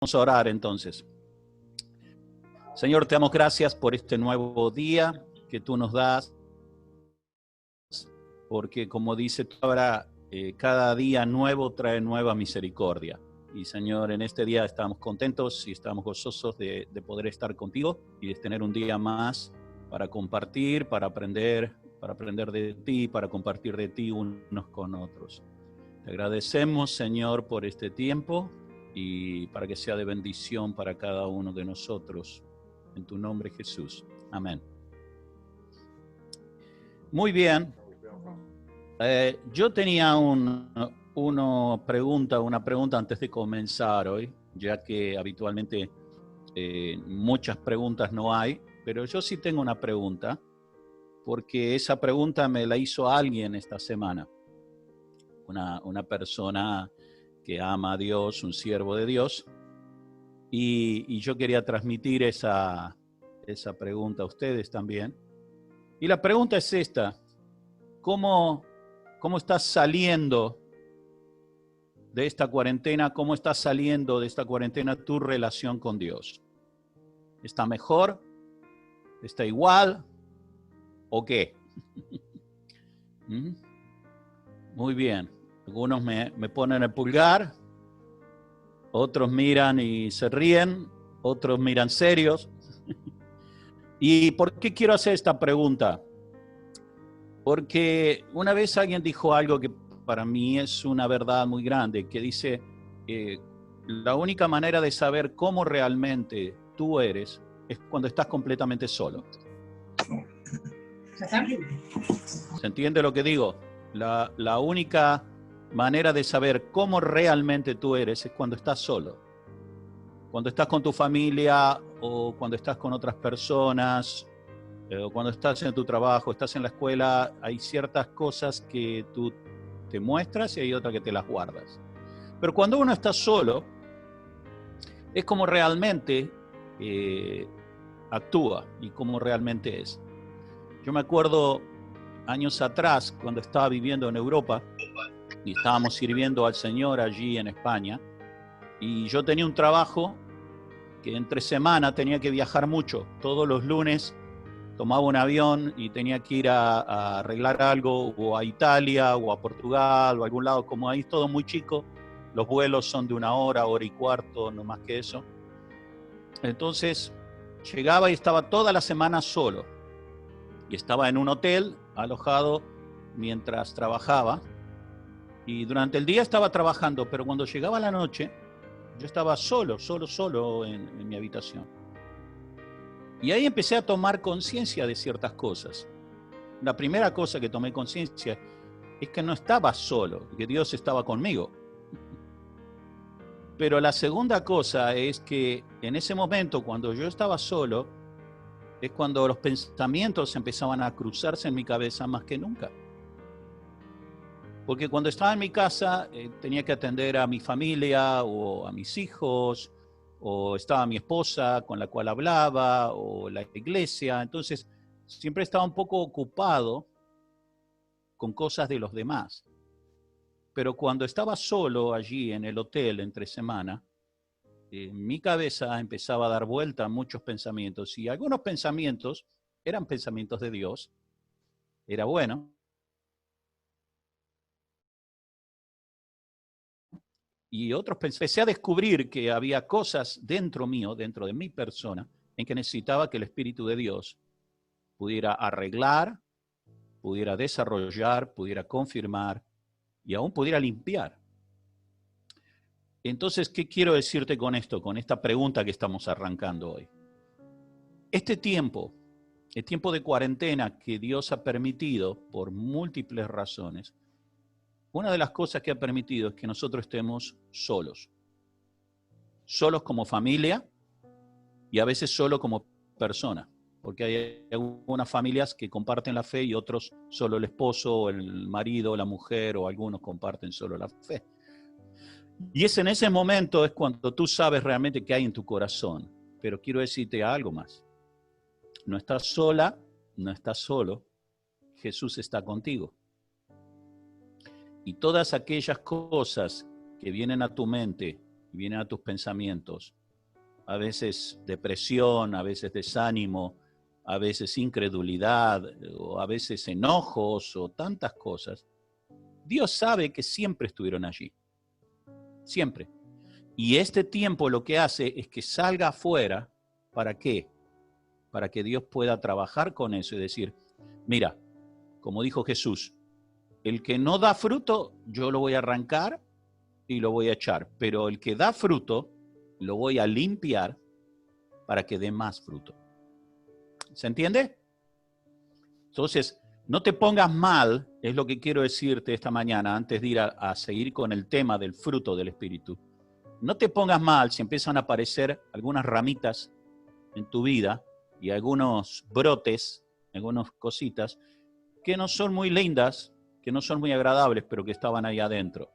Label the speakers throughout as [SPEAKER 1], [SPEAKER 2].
[SPEAKER 1] Vamos a orar entonces. Señor, te damos gracias por este nuevo día que tú nos das, porque como dice tu palabra, cada día nuevo trae nueva misericordia. Y Señor, en este día estamos contentos y estamos gozosos de poder estar contigo y de tener un día más para compartir, para aprender de ti, para compartir de ti unos con otros. Te agradecemos, Señor, por este tiempo y para que sea de bendición para cada uno de nosotros. En tu nombre, Jesús. Amén. Muy bien. Yo tenía una pregunta antes de comenzar hoy, ya que habitualmente muchas preguntas no hay, pero yo sí tengo una pregunta, porque esa pregunta me la hizo alguien esta semana. Una persona que ama a Dios, un siervo de Dios, y yo quería transmitir esa pregunta a ustedes también. Y la pregunta es esta: ¿cómo estás saliendo de esta cuarentena? ¿Cómo estás saliendo de esta cuarentena tu relación con Dios? ¿Está mejor? ¿Está igual? ¿O qué? Muy bien. Algunos me ponen el pulgar, otros miran y se ríen, otros miran serios. ¿Y por qué quiero hacer esta pregunta? Porque una vez alguien dijo algo que para mí es una verdad muy grande, que dice, la única manera de saber cómo realmente tú eres es cuando estás completamente solo. ¿Se entiende lo que digo? La única manera de saber cómo realmente tú eres es cuando estás solo. Cuando estás con tu familia o cuando estás con otras personas, o cuando estás en tu trabajo, estás en la escuela, hay ciertas cosas que tú te muestras y hay otras que te las guardas. Pero cuando uno está solo, es como realmente actúa y como realmente es. Yo me acuerdo años atrás, cuando estaba viviendo en Europa y estábamos sirviendo al Señor allí en España, y yo tenía un trabajo que entre semana tenía que viajar mucho. Todos los lunes tomaba un avión y tenía que ir a arreglar algo, o a Italia, o a Portugal, o a algún lado. Como ahí es todo muy chico, los vuelos son de 1 hora, hora y cuarto, no más que eso. Entonces llegaba y estaba toda la semana solo. Y estaba en un hotel alojado mientras trabajaba. Y durante el día estaba trabajando, pero cuando llegaba la noche, yo estaba solo en mi habitación. Y ahí empecé a tomar conciencia de ciertas cosas. La primera cosa que tomé conciencia es que no estaba solo, que Dios estaba conmigo. Pero la segunda cosa es que en ese momento, cuando yo estaba solo, es cuando los pensamientos empezaban a cruzarse en mi cabeza más que nunca. Porque cuando estaba en mi casa, tenía que atender a mi familia o a mis hijos, o estaba mi esposa con la cual hablaba, o la iglesia. Entonces, siempre estaba un poco ocupado con cosas de los demás. Pero cuando estaba solo allí en el hotel entre semana, mi cabeza empezaba a dar vuelta a muchos pensamientos, y algunos pensamientos eran pensamientos de Dios, era bueno, y otros empecé a descubrir que había cosas dentro mío, dentro de mi persona, en que necesitaba que el Espíritu de Dios pudiera arreglar, pudiera desarrollar, pudiera confirmar y aún pudiera limpiar. Entonces, ¿qué quiero decirte con esto, con esta pregunta que estamos arrancando hoy? Este tiempo, el tiempo de cuarentena que Dios ha permitido por múltiples razones, una de las cosas que ha permitido es que nosotros estemos solos. Solos como familia y a veces solo como persona. Porque hay algunas familias que comparten la fe y otros solo el esposo, el marido, la mujer, o algunos comparten solo la fe. Y es en ese momento es cuando tú sabes realmente qué hay en tu corazón. Pero quiero decirte algo más. No estás sola, no estás solo. Jesús está contigo. Y todas aquellas cosas que vienen a tu mente y vienen a tus pensamientos, a veces depresión, a veces desánimo, a veces incredulidad, o a veces enojos, o tantas cosas, Dios sabe que siempre estuvieron allí, siempre. Y este tiempo lo que hace es que salga afuera, ¿para qué? Para que Dios pueda trabajar con eso y decir, mira, como dijo Jesús, el que no da fruto, yo lo voy a arrancar y lo voy a echar, pero el que da fruto, lo voy a limpiar para que dé más fruto. ¿Se entiende? Entonces, no te pongas mal, es lo que quiero decirte esta mañana, antes de ir a seguir con el tema del fruto del Espíritu. No te pongas mal si empiezan a aparecer algunas ramitas en tu vida y algunos brotes, algunas cositas que no son muy lindas, que no son muy agradables, pero que estaban ahí adentro.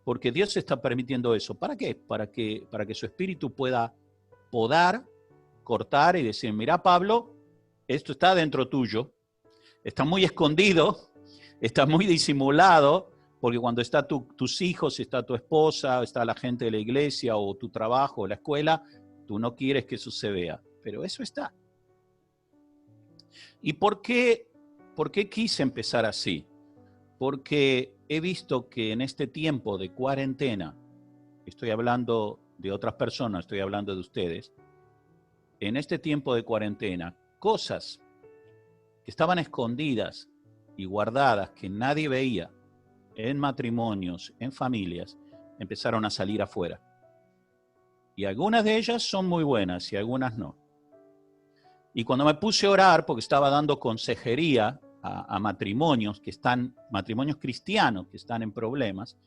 [SPEAKER 1] Porque Dios está permitiendo eso. ¿Para qué? Para que su Espíritu pueda podar, cortar y decir, mira, Pablo, esto está dentro tuyo, está muy escondido, está muy disimulado, porque cuando están tus hijos, está tu esposa, está la gente de la iglesia o tu trabajo o la escuela, tú no quieres que eso se vea, pero eso está. ¿Y por qué quise empezar así? Porque he visto que en este tiempo de cuarentena, estoy hablando de otras personas, estoy hablando de ustedes, en este tiempo de cuarentena, cosas que estaban escondidas y guardadas, que nadie veía, en matrimonios, en familias, empezaron a salir afuera. Y algunas de ellas son muy buenas y algunas no. Y cuando me puse a orar, porque estaba dando consejería a matrimonios matrimonios cristianos que están en problemas,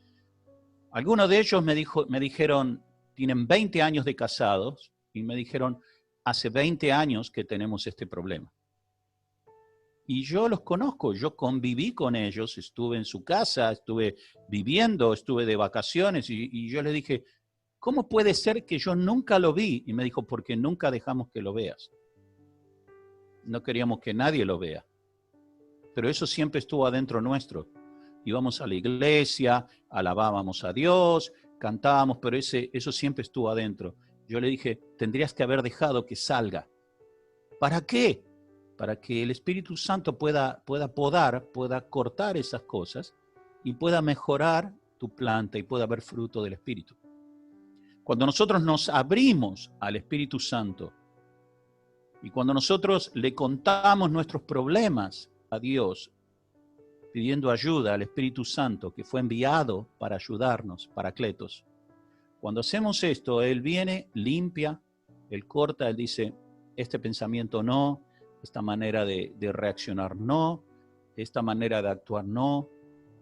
[SPEAKER 1] algunos de ellos me dijeron, tienen 20 años de casados, y me dijeron, hace 20 años que tenemos este problema. Y yo los conozco, yo conviví con ellos, estuve en su casa, estuve viviendo, estuve de vacaciones, y yo les dije, ¿cómo puede ser que yo nunca lo vi? Y me dijo, porque nunca dejamos que lo veas. No queríamos que nadie lo vea. Pero eso siempre estuvo adentro nuestro. Íbamos a la iglesia, alabábamos a Dios, cantábamos, pero eso siempre estuvo adentro. Yo le dije, tendrías que haber dejado que salga. ¿Para qué? Para que el Espíritu Santo pueda podar, pueda cortar esas cosas y pueda mejorar tu planta y pueda haber fruto del Espíritu. Cuando nosotros nos abrimos al Espíritu Santo y cuando nosotros le contamos nuestros problemas a Dios, pidiendo ayuda al Espíritu Santo que fue enviado para ayudarnos, Paracletos, cuando hacemos esto, Él viene, limpia, Él corta, Él dice, este pensamiento no, esta manera de reaccionar no, esta manera de actuar no,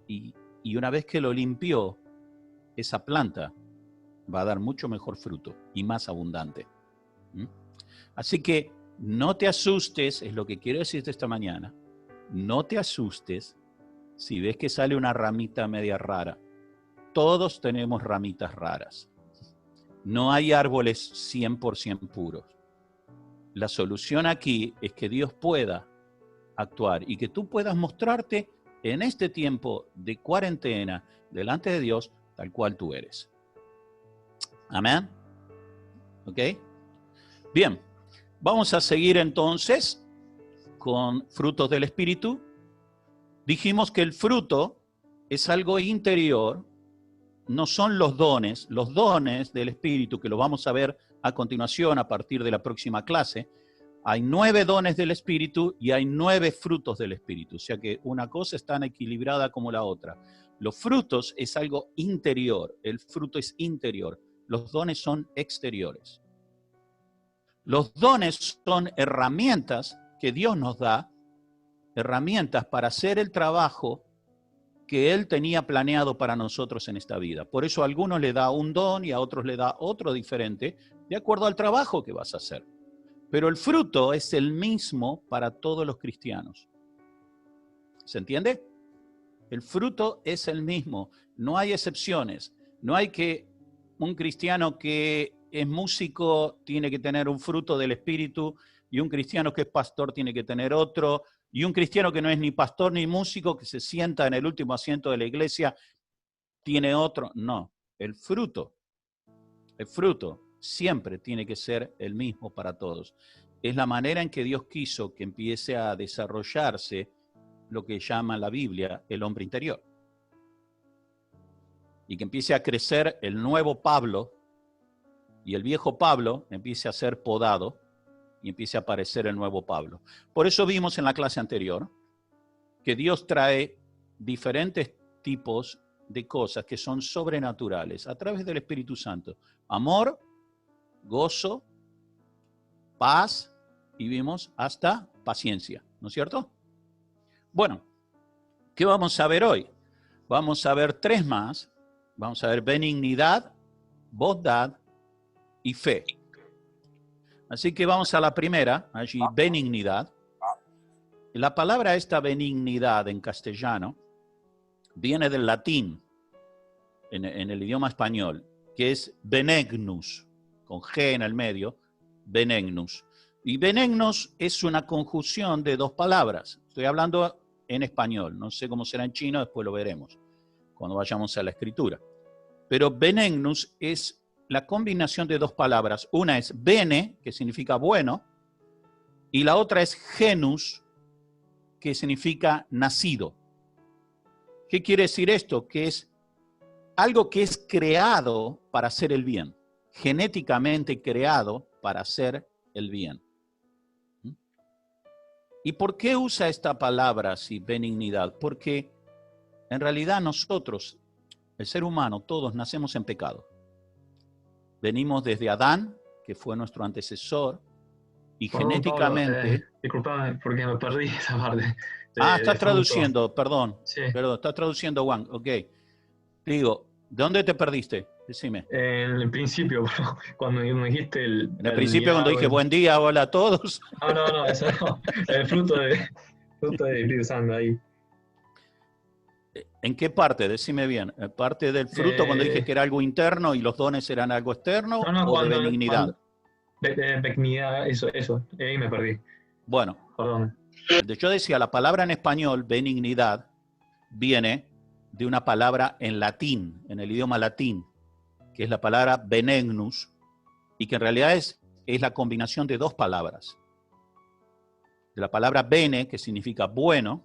[SPEAKER 1] y una vez que lo limpió, esa planta va a dar mucho mejor fruto y más abundante. Así que no te asustes, es lo que quiero decirte esta mañana, no te asustes si ves que sale una ramita media rara. Todos tenemos ramitas raras. No hay árboles 100% puros. La solución aquí es que Dios pueda actuar y que tú puedas mostrarte en este tiempo de cuarentena delante de Dios tal cual tú eres. Amén. ¿Ok? Bien, vamos a seguir entonces con frutos del Espíritu. Dijimos que el fruto es algo interior, no son los dones del Espíritu, que lo vamos a ver a continuación a partir de la próxima clase. Hay 9 dones del Espíritu y hay 9 frutos del Espíritu, o sea que una cosa es tan equilibrada como la otra. Los frutos es algo interior, el fruto es interior, los dones son exteriores. Los dones son herramientas que Dios nos da, herramientas para hacer el trabajo que Él tenía planeado para nosotros en esta vida. Por eso a algunos le da un don y a otros le da otro diferente, de acuerdo al trabajo que vas a hacer. Pero el fruto es el mismo para todos los cristianos. ¿Se entiende? El fruto es el mismo, no hay excepciones. No hay que un cristiano que es músico tiene que tener un fruto del Espíritu y un cristiano que es pastor tiene que tener otro, y un cristiano que no es ni pastor ni músico, que se sienta en el último asiento de la iglesia, tiene otro. No, el fruto El fruto siempre tiene que ser el mismo para todos. Es la manera en que Dios quiso que empiece a desarrollarse lo que llama la Biblia el hombre interior. Y que empiece a crecer el nuevo Pablo y el viejo Pablo empiece a ser podado y empiece a aparecer el nuevo Pablo. Por eso vimos en la clase anterior que Dios trae diferentes tipos de cosas que son sobrenaturales a través del Espíritu Santo. Amor, gozo, paz y vimos hasta paciencia, ¿no es cierto? Bueno, ¿qué vamos a ver hoy? Vamos a ver 3 más. Vamos a ver benignidad, bondad y fe. Así que vamos a la primera, allí, benignidad. La palabra esta benignidad en castellano viene del latín, en el idioma español, que es benignus, con G en el medio, benignus. Y benignus es una conjunción de 2 palabras. Estoy hablando en español, no sé cómo será en chino, después lo veremos cuando vayamos a la escritura. Pero benignus es la combinación de 2 palabras. Una es bene, que significa bueno, y la otra es genus, que significa nacido. ¿Qué quiere decir esto? Que es algo que es creado para hacer el bien, genéticamente creado para hacer el bien. ¿Y por qué usa esta palabra así, benignidad? Porque en realidad nosotros, el ser humano, todos nacemos en pecado. Venimos desde Adán, que fue nuestro antecesor, y
[SPEAKER 2] Perdón,
[SPEAKER 1] genéticamente...
[SPEAKER 2] Pablo, disculpame porque me perdí esa parte
[SPEAKER 1] Estás
[SPEAKER 2] de fruto.
[SPEAKER 1] traduciendo, perdón,
[SPEAKER 2] Sí,
[SPEAKER 1] estás traduciendo, Juan, ok. Digo, ¿de dónde te perdiste? Decime.
[SPEAKER 2] en el principio, bro, cuando me dijiste
[SPEAKER 1] En el
[SPEAKER 2] la
[SPEAKER 1] principio cuando
[SPEAKER 2] dignidad,
[SPEAKER 1] dije buen día, hola a todos.
[SPEAKER 2] no, eso no, el fruto de Espíritu Santo ahí.
[SPEAKER 1] ¿En qué parte? Decime bien. ¿En parte del fruto cuando dije
[SPEAKER 2] Eh,
[SPEAKER 1] que era algo interno y los dones eran algo externo
[SPEAKER 2] no,
[SPEAKER 1] o de benignidad?
[SPEAKER 2] benignidad, eso, ahí me perdí,
[SPEAKER 1] Bueno,
[SPEAKER 2] perdón.
[SPEAKER 1] yo decía, la palabra en español, benignidad, viene de una palabra en latín, en el idioma latín, que es la palabra benignus, y que en realidad es la combinación de 2 palabras. De la palabra bene, que significa bueno,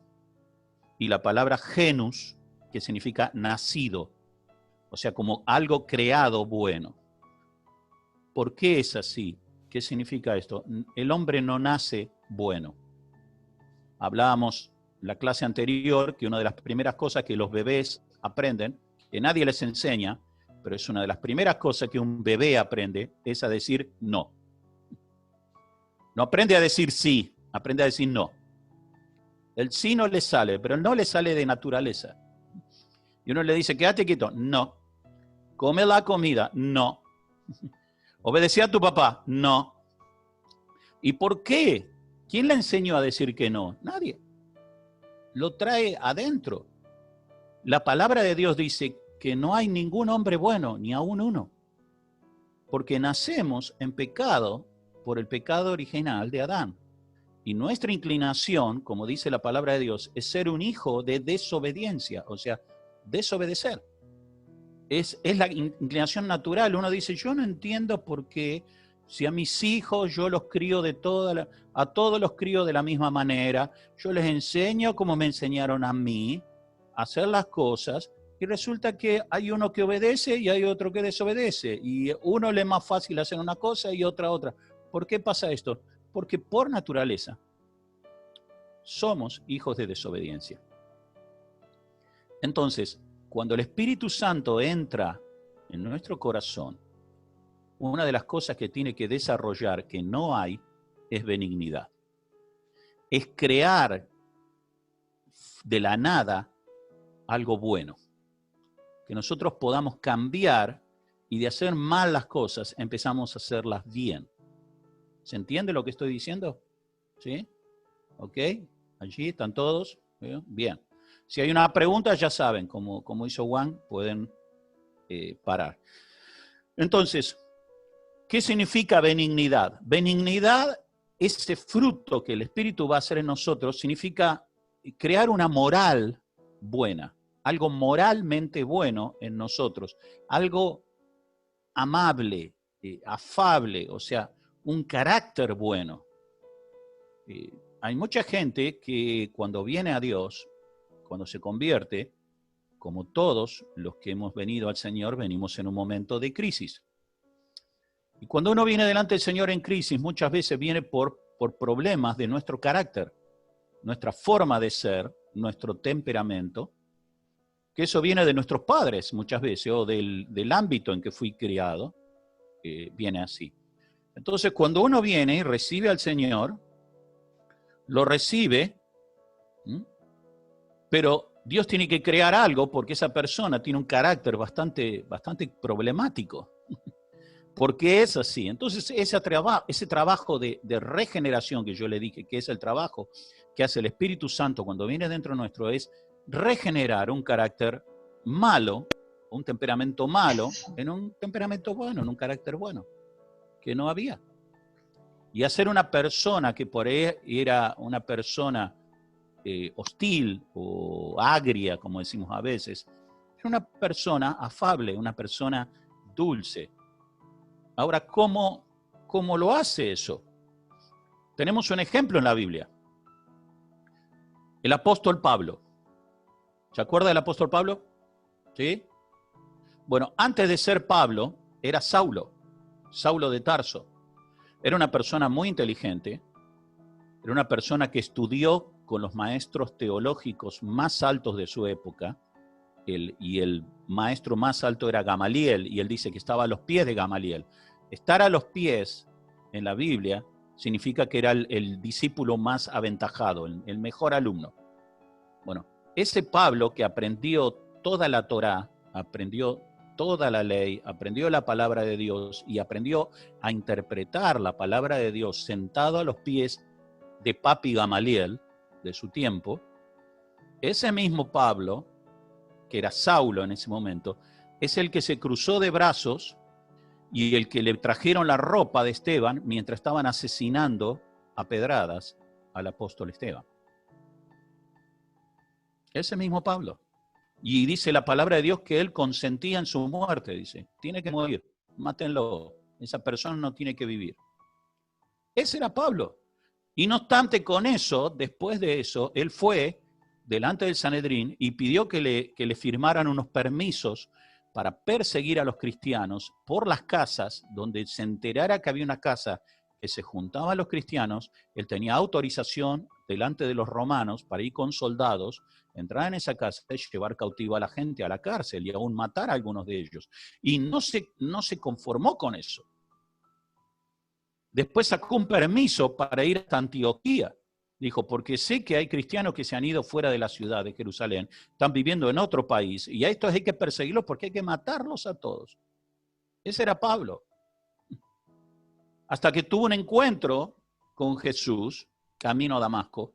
[SPEAKER 1] y la palabra genus, que significa nacido, o sea, como algo creado bueno. ¿Por qué es así? ¿Qué significa esto? El hombre no nace bueno. Hablábamos en la clase anterior que una de las primeras cosas que los bebés aprenden, que nadie les enseña, pero es una de las primeras cosas que un bebé aprende, es a decir no. No aprende a decir sí, aprende a decir no. El sí no le sale, pero el no le sale de naturaleza. Y uno le dice, quédate quieto, no. Come la comida, no. Obedece a tu papá, no. ¿Y por qué? ¿Quién le enseñó a decir que no? Nadie. Lo trae adentro. La palabra de Dios dice que no hay ningún hombre bueno, ni aún uno. Porque nacemos en pecado por el pecado original de Adán. Y nuestra inclinación, como dice la palabra de Dios, es ser un hijo de desobediencia, o sea, desobedecer. Es la inclinación natural. Uno dice, yo no entiendo por qué si a mis hijos yo los crío a todos los crío de la misma manera, yo les enseño como me enseñaron a mí a hacer las cosas, y resulta que hay uno que obedece y hay otro que desobedece, y uno le es más fácil hacer una cosa y otra. ¿Por qué pasa esto? Porque por naturaleza somos hijos de desobediencia. Entonces, cuando el Espíritu Santo entra en nuestro corazón, una de las cosas que tiene que desarrollar, que no hay, es benignidad. Es crear de la nada algo bueno. Que nosotros podamos cambiar y de hacer mal las cosas, empezamos a hacerlas bien. ¿Se entiende lo que estoy diciendo? ¿Sí? ¿Ok? Allí están todos. Bien. Si hay una pregunta, ya saben, como hizo Juan, pueden parar. Entonces, ¿qué significa benignidad? Benignidad, ese fruto que el Espíritu va a hacer en nosotros, significa crear una moral buena, algo moralmente bueno en nosotros, algo amable, afable, o sea, un carácter bueno. Hay mucha gente que cuando viene a Dios, cuando se convierte, como todos los que hemos venido al Señor, venimos en un momento de crisis. Y cuando uno viene delante del Señor en crisis, muchas veces viene por problemas de nuestro carácter, nuestra forma de ser, nuestro temperamento, que eso viene de nuestros padres muchas veces, o del ámbito en que fui criado, viene así. Entonces, cuando uno viene y recibe al Señor, lo recibe, pero Dios tiene que crear algo porque esa persona tiene un carácter bastante problemático. Porque es así. Entonces, ese trabajo de regeneración que yo le dije, que es el trabajo que hace el Espíritu Santo cuando viene dentro nuestro, es regenerar un carácter malo, un temperamento malo, en un temperamento bueno, en un carácter bueno, que no había. Y hacer una persona que por ahí era una persona hostil o agria, como decimos a veces, era una persona afable, una persona dulce. Ahora, ¿cómo lo hace eso? Tenemos un ejemplo en la Biblia. El apóstol Pablo. ¿Se acuerda del apóstol Pablo? ¿Sí? Bueno, antes de ser Pablo, era Saulo de Tarso. Era una persona muy inteligente, era una persona que estudió con los maestros teológicos más altos de su época, y el maestro más alto era Gamaliel, y él dice que estaba a los pies de Gamaliel. Estar a los pies en la Biblia significa que era el discípulo más aventajado, el mejor alumno. Bueno, ese Pablo que aprendió toda la Torá, aprendió toda la ley, aprendió la palabra de Dios y aprendió a interpretar la palabra de Dios sentado a los pies de Papi Gamaliel, de su tiempo, ese mismo Pablo, que era Saulo en ese momento, es el que se cruzó de brazos y el que le trajeron la ropa de Esteban mientras estaban asesinando a pedradas al apóstol Esteban. Ese mismo Pablo. Y dice la palabra de Dios que él consentía en su muerte, dice, tiene que morir, mátenlo, esa persona no tiene que vivir. Ese era Pablo. Y no obstante con eso, después de eso, él fue delante del Sanedrín y pidió que le firmaran unos permisos para perseguir a los cristianos por las casas, donde se enterara que había una casa que se juntaban los cristianos. Él tenía autorización delante de los romanos para ir con soldados, entrar en esa casa y llevar cautivo a la gente a la cárcel y aún matar a algunos de ellos. Y no se conformó con eso. Después sacó un permiso para ir hasta Antioquía. Dijo, porque sé que hay cristianos que se han ido fuera de la ciudad de Jerusalén, están viviendo en otro país, y a estos hay que perseguirlos porque hay que matarlos a todos. Ese era Pablo. Hasta que tuvo un encuentro con Jesús, camino a Damasco.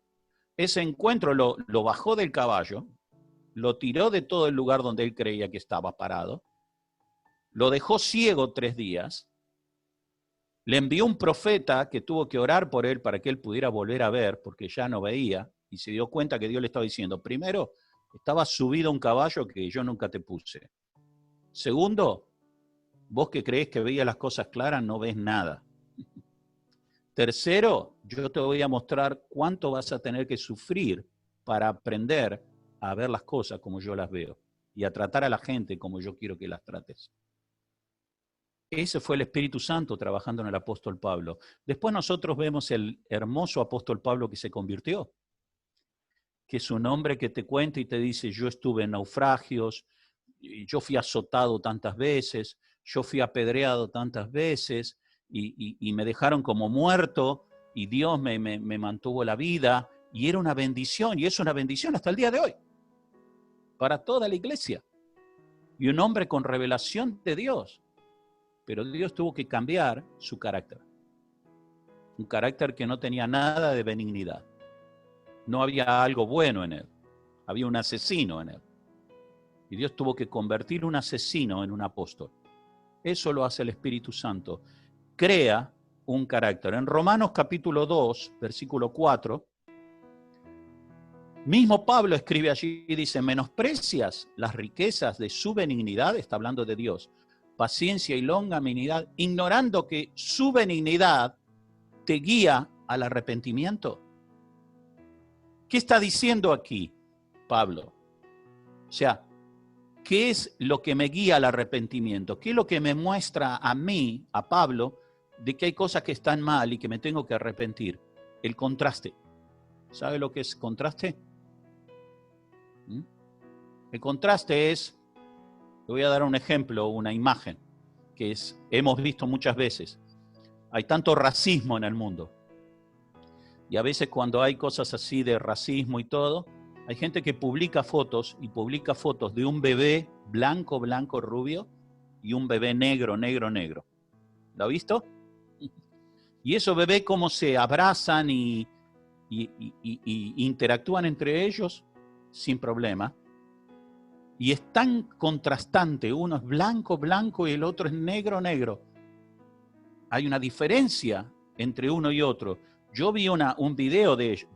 [SPEAKER 1] Ese encuentro lo bajó del caballo, lo tiró de todo el lugar donde él creía que estaba parado, lo dejó ciego 3 días, le envió un profeta que tuvo que orar por él para que él pudiera volver a ver, porque ya no veía, y se dio cuenta que Dios le estaba diciendo, primero, estabas subido a un caballo que yo nunca te puse. Segundo, vos que creés que veías las cosas claras, no ves nada. Tercero, yo te voy a mostrar cuánto vas a tener que sufrir para aprender a ver las cosas como yo las veo y a tratar a la gente como yo quiero que las trates. Ese fue el Espíritu Santo trabajando en el apóstol Pablo. Después nosotros vemos el hermoso apóstol Pablo que se convirtió, que es un hombre que te cuenta y te dice, yo estuve en naufragios, yo fui azotado tantas veces, yo fui apedreado tantas veces y me dejaron como muerto y Dios me mantuvo la vida y era una bendición y es una bendición hasta el día de hoy para toda la iglesia. Y un hombre con revelación de Dios. Pero Dios tuvo que cambiar su carácter. Un carácter que no tenía nada de benignidad. No había algo bueno en él. Había un asesino en él. Y Dios tuvo que convertir un asesino en un apóstol. Eso lo hace el Espíritu Santo. Crea un carácter. En Romanos capítulo 2, versículo 4, mismo Pablo escribe allí y dice, menosprecias las riquezas de su benignidad, está hablando de Dios, paciencia y longanimidad, ignorando que su benignidad te guía al arrepentimiento. ¿Qué está diciendo aquí Pablo? O sea, ¿qué es lo que me guía al arrepentimiento? ¿Qué es lo que me muestra a mí, a Pablo, de que hay cosas que están mal y que me tengo que arrepentir? El contraste. ¿Sabe lo que es contraste? El contraste es, le voy a dar un ejemplo, una imagen, que hemos visto muchas veces. Hay tanto racismo en el mundo. Y a veces cuando hay cosas así de racismo y todo, hay gente que publica fotos de un bebé blanco, blanco, rubio, y un bebé negro, negro, negro. ¿Lo ha visto? Y esos bebés cómo se abrazan y interactúan entre ellos sin problema. Y es tan contrastante, uno es blanco, blanco y el otro es negro, negro. Hay una diferencia entre uno y otro. Yo vi un video de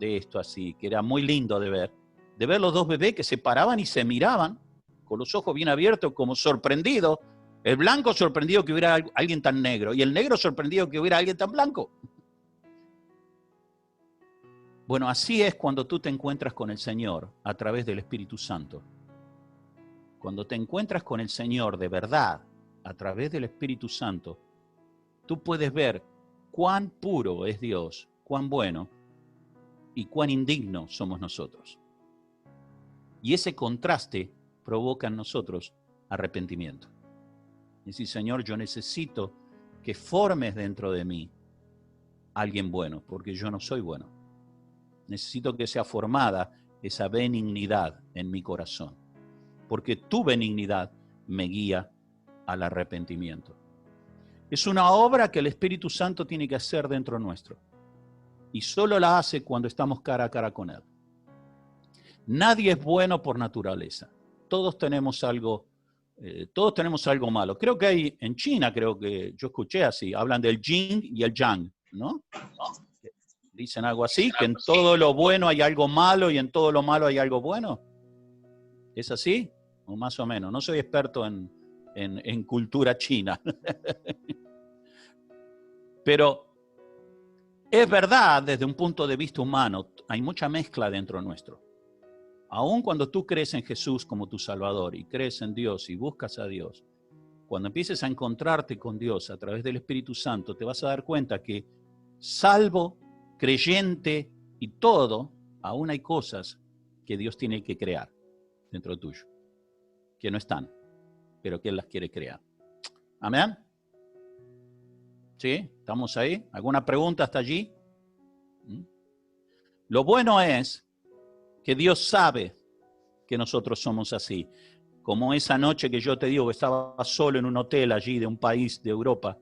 [SPEAKER 1] esto así, que era muy lindo de ver los dos bebés que se paraban y se miraban, con los ojos bien abiertos, como sorprendidos. El blanco sorprendido que hubiera alguien tan negro, y el negro sorprendido que hubiera alguien tan blanco. Bueno, así es cuando tú te encuentras con el Señor a través del Espíritu Santo. Cuando te encuentras con el Señor de verdad, a través del Espíritu Santo, tú puedes ver cuán puro es Dios, cuán bueno y cuán indigno somos nosotros. Y ese contraste provoca en nosotros arrepentimiento. Es decir, Señor, yo necesito que formes dentro de mí alguien bueno, porque yo no soy bueno. Necesito que sea formada esa benignidad en mi corazón, porque tu benignidad me guía al arrepentimiento. Es una obra que el Espíritu Santo tiene que hacer dentro nuestro. Y solo la hace cuando estamos cara a cara con Él. Nadie es bueno por naturaleza. Todos tenemos algo malo. Creo que hay, en China creo que yo escuché así, hablan del yin y el yang, ¿no? Dicen algo así, que en todo lo bueno hay algo malo y en todo lo malo hay algo bueno. ¿Es así? O más o menos. No soy experto en cultura china. Pero es verdad, desde un punto de vista humano, hay mucha mezcla dentro nuestro. Aun cuando tú crees en Jesús como tu Salvador y crees en Dios y buscas a Dios, cuando empieces a encontrarte con Dios a través del Espíritu Santo, te vas a dar cuenta que salvo, creyente y todo, aún hay cosas que Dios tiene que crear dentro tuyo, que no están, pero que Él las quiere crear. ¿Amén? ¿Sí? ¿Estamos ahí? ¿Alguna pregunta hasta allí? Lo bueno es que Dios sabe que nosotros somos así. Como esa noche que yo te digo que estaba solo en un hotel allí de un país de Europa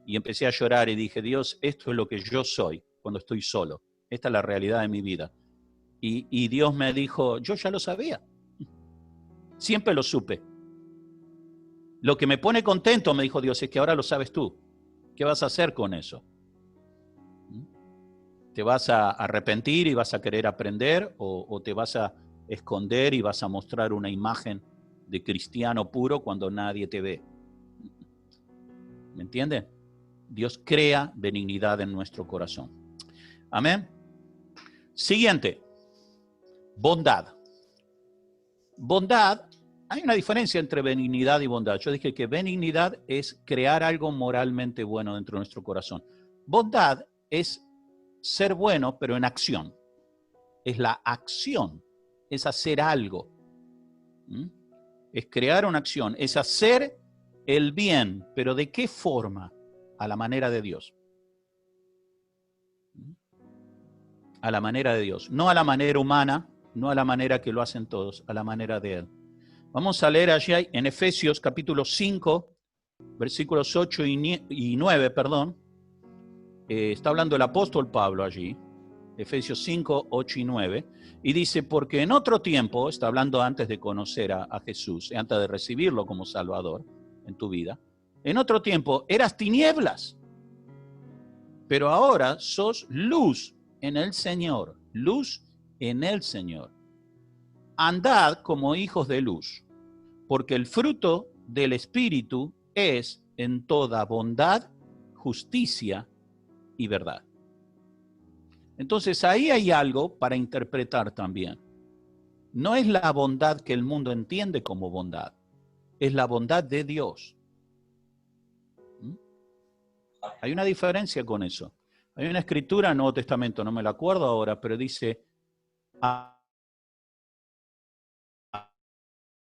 [SPEAKER 1] y empecé a llorar y dije, Dios, esto es lo que yo soy cuando estoy solo. Esta es la realidad de mi vida. Y Dios me dijo, yo ya lo sabía. Siempre lo supe. Lo que me pone contento, me dijo Dios, es que ahora lo sabes tú. ¿Qué vas a hacer con eso? ¿Te vas a arrepentir y vas a querer aprender o te vas a esconder y vas a mostrar una imagen de cristiano puro cuando nadie te ve? ¿Me entienden? Dios crea benignidad en nuestro corazón. Amén. Siguiente. Bondad. Bondad, hay una diferencia entre benignidad y bondad. Yo dije que benignidad es crear algo moralmente bueno dentro de nuestro corazón. Bondad es ser bueno, pero en acción. Es la acción, es hacer algo. Es crear una acción, es hacer el bien, pero ¿de qué forma? A la manera de Dios. A la manera de Dios, no a la manera humana, no a la manera que lo hacen todos, a la manera de Él. Vamos a leer allí en Efesios capítulo 5, versículos 8 y 9, perdón. Está hablando el apóstol Pablo allí, Efesios 5, 8 y 9, y dice, porque en otro tiempo, está hablando antes de conocer a Jesús, antes de recibirlo como Salvador en tu vida, en otro tiempo eras tinieblas, pero ahora sos luz en el Señor, luz en el Señor. Andad como hijos de luz, porque el fruto del Espíritu es en toda bondad, justicia y verdad. Entonces ahí hay algo para interpretar también. No es la bondad que el mundo entiende como bondad, es la bondad de Dios. Hay una diferencia con eso. Hay una escritura en el Nuevo Testamento, no me la acuerdo ahora, pero dice,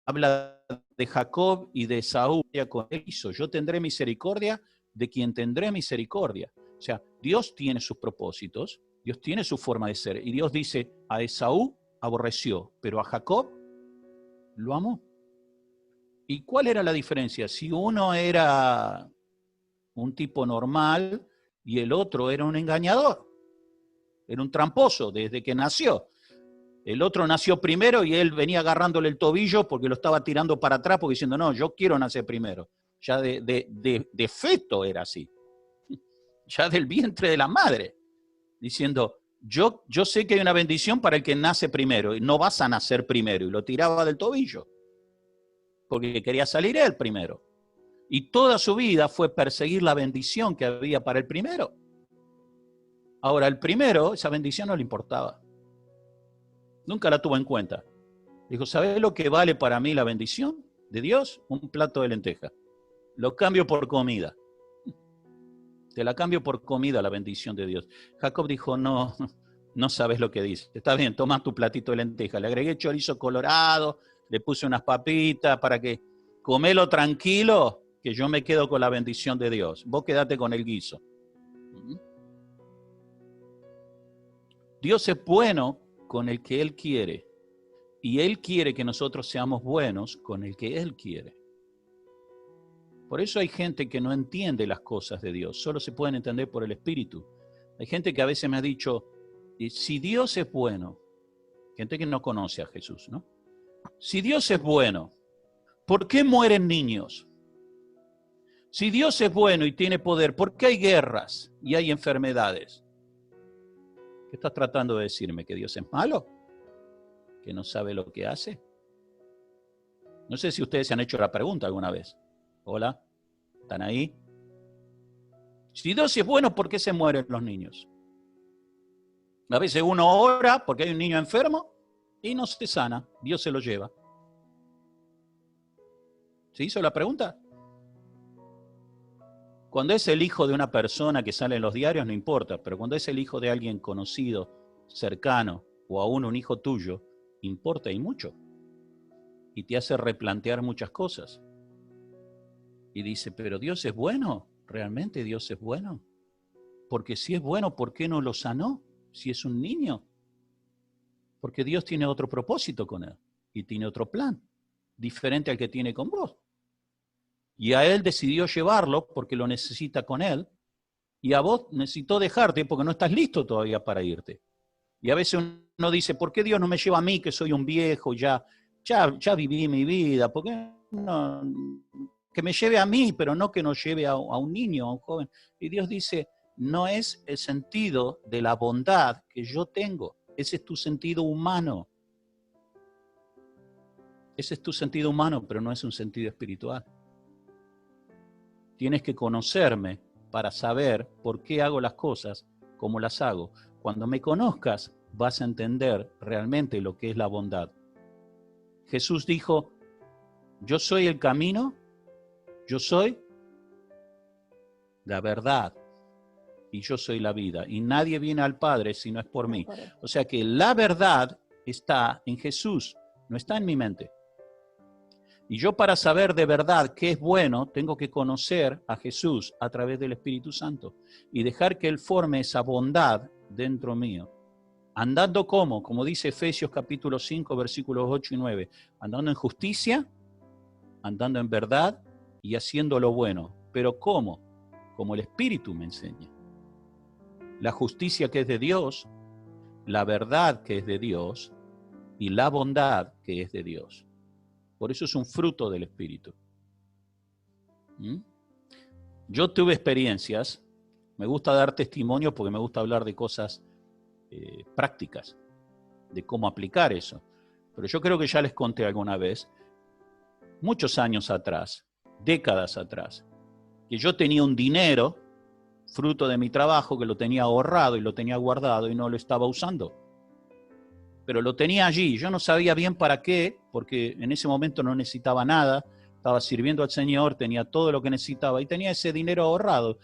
[SPEAKER 1] habla de Jacob y de Esaú, con él hizo, yo tendré misericordia de quien tendré misericordia. O sea, Dios tiene sus propósitos, Dios tiene su forma de ser, y Dios dice, a Esaú aborreció, pero a Jacob lo amó. ¿Y cuál era la diferencia? Si uno era un tipo normal y el otro era un engañador, era un tramposo desde que nació. El otro nació primero y él venía agarrándole el tobillo porque lo estaba tirando para atrás porque diciendo, no, yo quiero nacer primero. Ya de feto era así. Ya del vientre de la madre. Diciendo, yo sé que hay una bendición para el que nace primero y no vas a nacer primero. Y lo tiraba del tobillo porque quería salir él primero. Y toda su vida fue perseguir la bendición que había para el primero. Ahora, el primero, esa bendición no le importaba. Nunca la tuvo en cuenta. Dijo, ¿sabes lo que vale para mí la bendición de Dios? Un plato de lenteja. Lo cambio por comida. Te la cambio por comida, la bendición de Dios. Jacob dijo, no sabes lo que dice. Está bien, toma tu platito de lenteja. Le agregué chorizo colorado, le puse unas papitas para que comelo tranquilo, que yo me quedo con la bendición de Dios. Vos quedate con el guiso. Dios es bueno con el que Él quiere. Y Él quiere que nosotros seamos buenos con el que Él quiere. Por eso hay gente que no entiende las cosas de Dios, solo se pueden entender por el Espíritu. Hay gente que a veces me ha dicho, si Dios es bueno, gente que no conoce a Jesús, ¿no? Si Dios es bueno, ¿por qué mueren niños? Si Dios es bueno y tiene poder, ¿por qué hay guerras y hay enfermedades? ¿Qué estás tratando de decirme? ¿Que Dios es malo? ¿Que no sabe lo que hace? No sé si ustedes se han hecho la pregunta alguna vez. Hola, ¿están ahí? Si Dios es bueno, ¿por qué se mueren los niños? A veces uno ora porque hay un niño enfermo y no se sana, Dios se lo lleva. ¿Se hizo la pregunta? Cuando es el hijo de una persona que sale en los diarios no importa, pero cuando es el hijo de alguien conocido, cercano, o aún un hijo tuyo, importa y mucho. Y te hace replantear muchas cosas. Y dice, pero Dios es bueno, ¿realmente Dios es bueno? Porque si es bueno, ¿por qué no lo sanó? Si es un niño. Porque Dios tiene otro propósito con él y tiene otro plan, diferente al que tiene con vos. Y a él decidió llevarlo porque lo necesita con él, y a vos necesitó dejarte porque no estás listo todavía para irte. Y a veces uno dice, ¿por qué Dios no me lleva a mí que soy un viejo, ya viví mi vida? ¿Por qué no? Que me lleve a mí, pero no que nos lleve a un niño, a un joven. Y Dios dice, no es el sentido de la bondad que yo tengo, ese es tu sentido humano. Ese es tu sentido humano, pero no es un sentido espiritual. Tienes que conocerme para saber por qué hago las cosas como las hago. Cuando me conozcas, vas a entender realmente lo que es la bondad. Jesús dijo, yo soy el camino, yo soy la verdad y yo soy la vida. Y nadie viene al Padre si no es por mí. O sea que la verdad está en Jesús, no está en mi mente. Y yo para saber de verdad qué es bueno, tengo que conocer a Jesús a través del Espíritu Santo y dejar que Él forme esa bondad dentro mío. Andando como dice Efesios capítulo 5, versículos 8 y 9, andando en justicia, andando en verdad y haciendo lo bueno. ¿Pero cómo? Como el Espíritu me enseña. La justicia que es de Dios, la verdad que es de Dios y la bondad que es de Dios. Por eso es un fruto del Espíritu. Yo tuve experiencias, me gusta dar testimonio porque me gusta hablar de cosas prácticas, de cómo aplicar eso. Pero yo creo que ya les conté alguna vez, muchos años atrás, décadas atrás, que yo tenía un dinero, fruto de mi trabajo, que lo tenía ahorrado y lo tenía guardado y no lo estaba usando. Pero lo tenía allí, yo no sabía bien para qué, porque en ese momento no necesitaba nada, estaba sirviendo al Señor, tenía todo lo que necesitaba y tenía ese dinero ahorrado.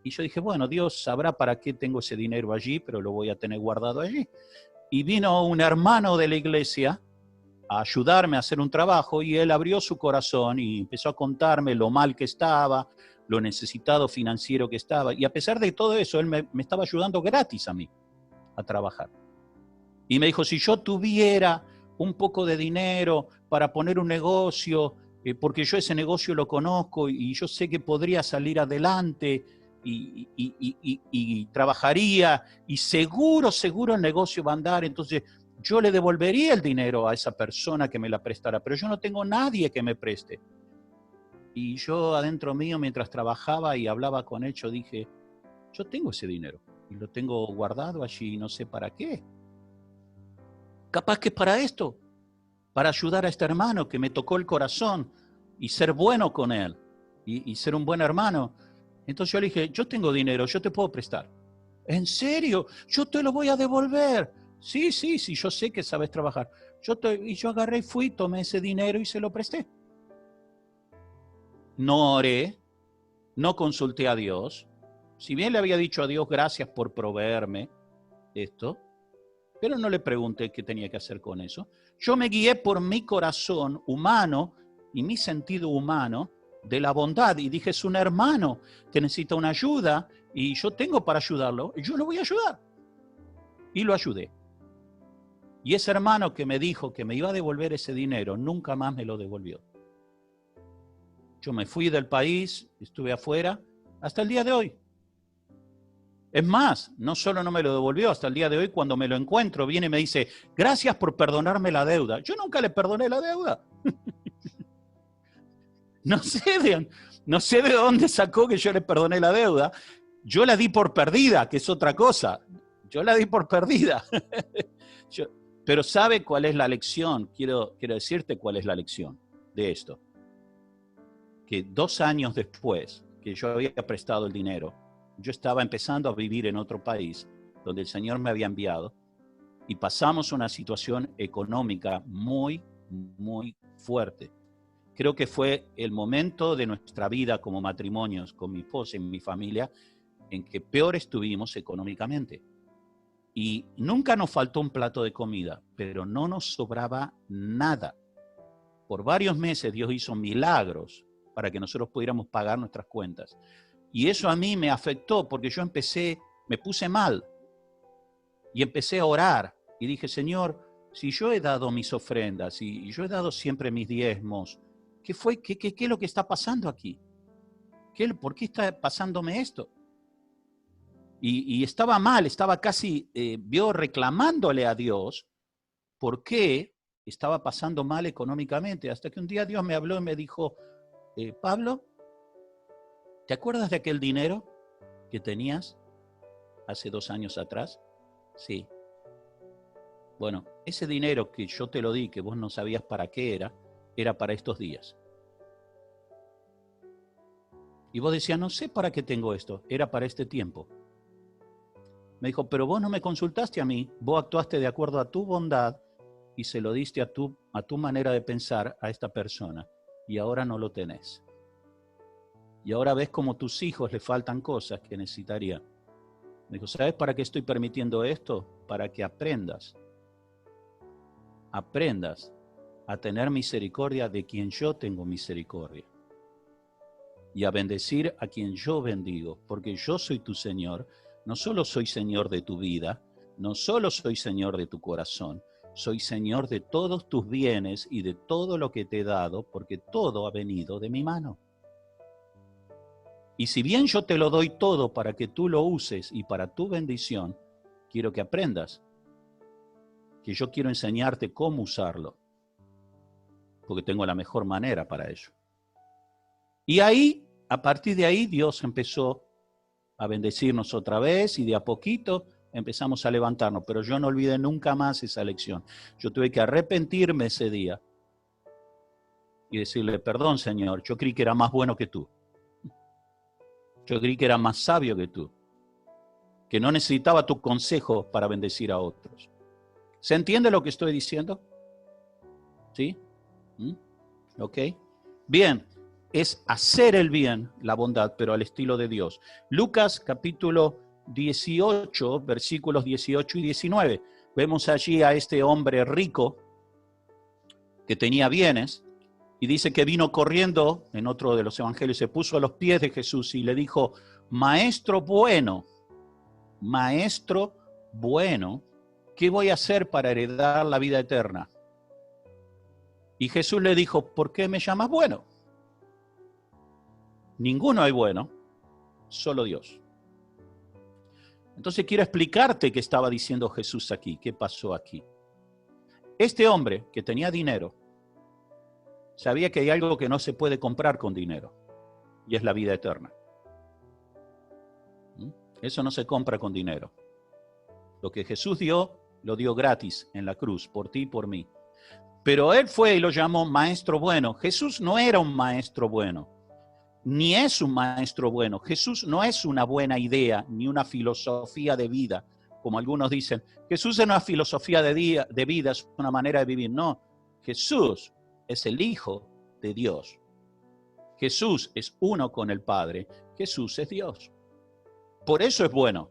[SPEAKER 1] Y yo dije, bueno, Dios sabrá para qué tengo ese dinero allí, pero lo voy a tener guardado allí. Y vino un hermano de la iglesia a ayudarme a hacer un trabajo y él abrió su corazón y empezó a contarme lo mal que estaba, lo necesitado financiero que estaba. Y a pesar de todo eso, él me estaba ayudando gratis a mí a trabajar. Y me dijo, si yo tuviera un poco de dinero para poner un negocio, porque yo ese negocio lo conozco y yo sé que podría salir adelante y trabajaría y seguro el negocio va a andar, entonces yo le devolvería el dinero a esa persona que me la prestara, pero yo no tengo nadie que me preste. Y yo adentro mío, mientras trabajaba y hablaba con él, yo dije, yo tengo ese dinero y lo tengo guardado allí y no sé para qué. Capaz que es para esto, para ayudar a este hermano que me tocó el corazón y ser bueno con él y ser un buen hermano. Entonces yo le dije, yo tengo dinero, yo te puedo prestar. ¿En serio? Yo te lo voy a devolver. Sí, yo sé que sabes trabajar. Y yo agarré y fui, tomé ese dinero y se lo presté. No oré, no consulté a Dios. Si bien le había dicho a Dios, gracias por proveerme esto, pero no le pregunté qué tenía que hacer con eso. Yo me guié por mi corazón humano y mi sentido humano de la bondad y dije, es un hermano que necesita una ayuda y yo tengo para ayudarlo, y yo lo voy a ayudar. Y lo ayudé. Y ese hermano que me dijo que me iba a devolver ese dinero, nunca más me lo devolvió. Yo me fui del país, estuve afuera, hasta el día de hoy. Es más, no solo no me lo devolvió, hasta el día de hoy cuando me lo encuentro, viene y me dice, gracias por perdonarme la deuda. Yo nunca le perdoné la deuda. No sé de dónde sacó que yo le perdoné la deuda. Yo la di por perdida, que es otra cosa. Yo la di por perdida. Pero ¿sabe cuál es la lección? Quiero decirte cuál es la lección de esto. Que 2 años después que yo había prestado el dinero, yo estaba empezando a vivir en otro país donde el Señor me había enviado y pasamos una situación económica muy, muy fuerte. Creo que fue el momento de nuestra vida como matrimonios, con mi esposa y mi familia, en que peor estuvimos económicamente. Y nunca nos faltó un plato de comida, pero no nos sobraba nada. Por varios meses Dios hizo milagros para que nosotros pudiéramos pagar nuestras cuentas. Y eso a mí me afectó porque yo me puse mal y empecé a orar y dije, Señor, si yo he dado mis ofrendas y yo he dado siempre mis diezmos, ¿qué es lo que está pasando aquí? ¿Por qué está pasándome esto? Y estaba mal, estaba casi, reclamándole a Dios por qué estaba pasando mal económicamente, hasta que un día Dios me habló y me dijo, Pablo, ¿te acuerdas de aquel dinero que tenías hace 2 años atrás? Sí. Bueno, ese dinero que yo te lo di, que vos no sabías para qué era para estos días. Y vos decías, no sé para qué tengo esto, era para este tiempo. Me dijo, pero vos no me consultaste a mí, vos actuaste de acuerdo a tu bondad y se lo diste a tu manera de pensar a esta persona y ahora no lo tenés. Y ahora ves como a tus hijos le faltan cosas que necesitarían. Me dijo, ¿sabes para qué estoy permitiendo esto? Para que aprendas a tener misericordia de quien yo tengo misericordia y a bendecir a quien yo bendigo, porque yo soy tu Señor. No solo soy Señor de tu vida, no solo soy Señor de tu corazón, soy Señor de todos tus bienes y de todo lo que te he dado, porque todo ha venido de mi mano. Y si bien yo te lo doy todo para que tú lo uses y para tu bendición, quiero que aprendas que yo quiero enseñarte cómo usarlo, porque tengo la mejor manera para ello. Y ahí, a partir de ahí, Dios empezó a bendecirnos otra vez y de a poquito empezamos a levantarnos, pero yo no olvidé nunca más esa lección. Yo tuve que arrepentirme ese día y decirle, perdón, Señor, yo creí que era más bueno que tú. Yo creí que era más sabio que tú, que no necesitaba tu consejo para bendecir a otros. ¿Se entiende lo que estoy diciendo? ¿Sí? ¿Ok? Bien, es hacer el bien, la bondad, pero al estilo de Dios. Lucas capítulo 18, versículos 18 y 19. Vemos allí a este hombre rico que tenía bienes y dice que vino corriendo, en otro de los evangelios, se puso a los pies de Jesús y le dijo, maestro bueno, ¿qué voy a hacer para heredar la vida eterna? Y Jesús le dijo, ¿por qué me llamas bueno? Ninguno hay bueno, solo Dios. Entonces quiero explicarte qué estaba diciendo Jesús aquí, qué pasó aquí. Este hombre que tenía dinero, sabía que hay algo que no se puede comprar con dinero, y es la vida eterna. Eso no se compra con dinero. Lo que Jesús dio, lo dio gratis en la cruz, por ti y por mí. Pero él fue y lo llamó maestro bueno. Jesús no era un maestro bueno, ni es un maestro bueno. Jesús no es una buena idea, ni una filosofía de vida, como algunos dicen. Jesús es una filosofía de vida, es una manera de vivir. No, Jesús es el Hijo de Dios. Jesús es uno con el Padre. Jesús es Dios. Por eso es bueno.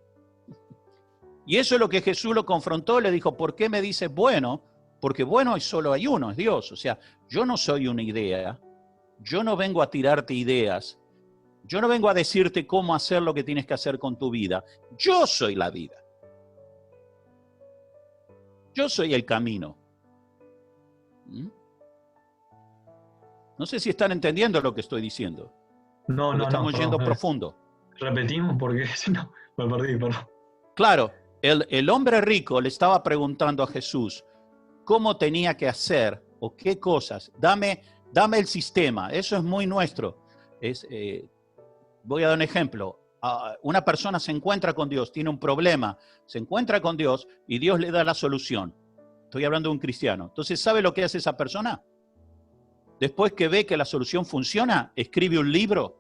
[SPEAKER 1] Y eso es lo que Jesús lo confrontó, le dijo, ¿por qué me dices bueno? Porque bueno solo hay uno, es Dios. O sea, yo no soy una idea, yo no vengo a tirarte ideas, yo no vengo a decirte cómo hacer lo que tienes que hacer con tu vida. Yo soy la vida. Yo soy el camino. No sé si están entendiendo lo que estoy diciendo.
[SPEAKER 2] No,
[SPEAKER 1] estamos yendo profundo.
[SPEAKER 2] Repetimos porque si no, me perdí, perdón.
[SPEAKER 1] Claro, el hombre rico le estaba preguntando a Jesús cómo tenía que hacer o qué cosas. Dame el sistema, eso es muy nuestro. Voy a dar un ejemplo. Una persona se encuentra con Dios, tiene un problema, se encuentra con Dios y Dios le da la solución. Estoy hablando de un cristiano. Entonces, ¿sabe lo que hace esa persona? Después que ve que la solución funciona, escribe un libro.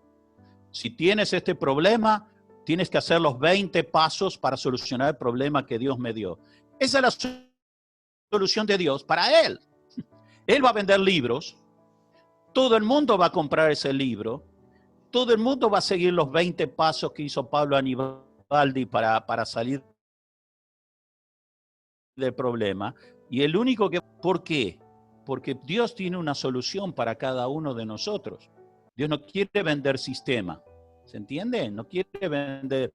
[SPEAKER 1] Si tienes este problema, tienes que hacer los 20 pasos para solucionar el problema que Dios me dio. Esa es la solución de Dios para él. Él va a vender libros, todo el mundo va a comprar ese libro, todo el mundo va a seguir los 20 pasos que hizo Pablo Anibaldi para salir del problema. Y el único que... ¿Por qué? Porque Dios tiene una solución para cada uno de nosotros. Dios no quiere vender sistema. ¿Se entiende? No quiere vender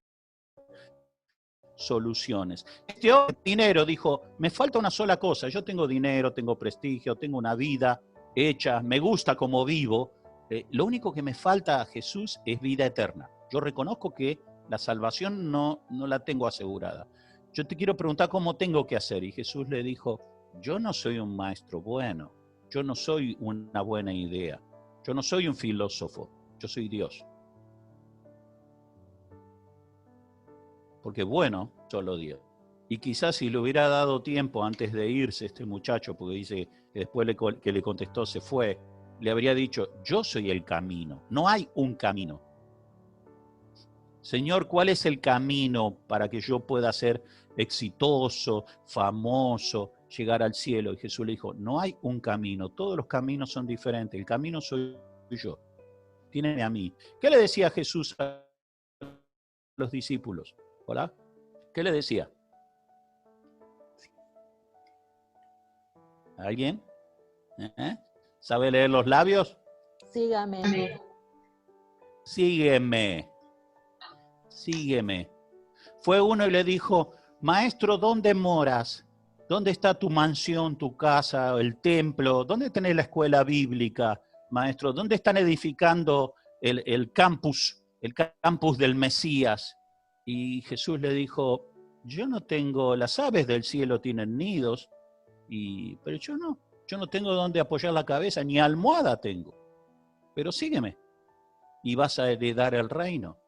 [SPEAKER 1] soluciones. Este hombre de dinero dijo, me falta una sola cosa. Yo tengo dinero, tengo prestigio, tengo una vida hecha, me gusta como vivo. Lo único que me falta a Jesús es vida eterna. Yo reconozco que la salvación no la tengo asegurada. Yo te quiero preguntar cómo tengo que hacer. Y Jesús le dijo, yo no soy un maestro bueno. Yo no soy una buena idea. Yo no soy un filósofo. Yo soy Dios. Porque bueno, solo Dios. Y quizás si le hubiera dado tiempo antes de irse este muchacho, porque dice que después que le contestó se fue, le habría dicho, yo soy el camino. No hay un camino. Señor, ¿cuál es el camino para que yo pueda ser exitoso, famoso, llegar al cielo? Y Jesús le dijo, no hay un camino, todos los caminos son diferentes, el camino soy yo, tienes a mí. ¿Qué le decía Jesús a los discípulos? ¿Hola? ¿Qué le decía? ¿Alguien? ¿Sabe leer los labios?
[SPEAKER 3] Sígame.
[SPEAKER 1] Sígueme. Sígueme. Fue uno y le dijo, maestro, ¿dónde moras? ¿Dónde está tu mansión, tu casa, el templo? ¿Dónde tenés la escuela bíblica, maestro? ¿Dónde están edificando el campus del Mesías? Y Jesús le dijo, yo no tengo, las aves del cielo tienen nidos, pero yo no tengo dónde apoyar la cabeza, ni almohada tengo. Pero sígueme y vas a heredar el reino.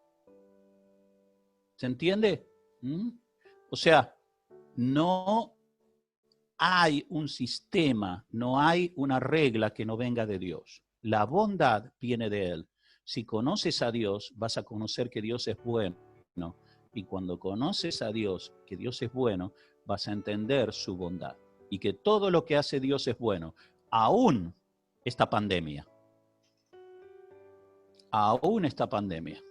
[SPEAKER 1] ¿Se entiende? O sea, no hay un sistema, no hay una regla que no venga de Dios. La bondad viene de Él. Si conoces a Dios, vas a conocer que Dios es bueno. Y cuando conoces a Dios, que Dios es bueno, vas a entender su bondad. Y que todo lo que hace Dios es bueno. Aún esta pandemia. Aún esta pandemia.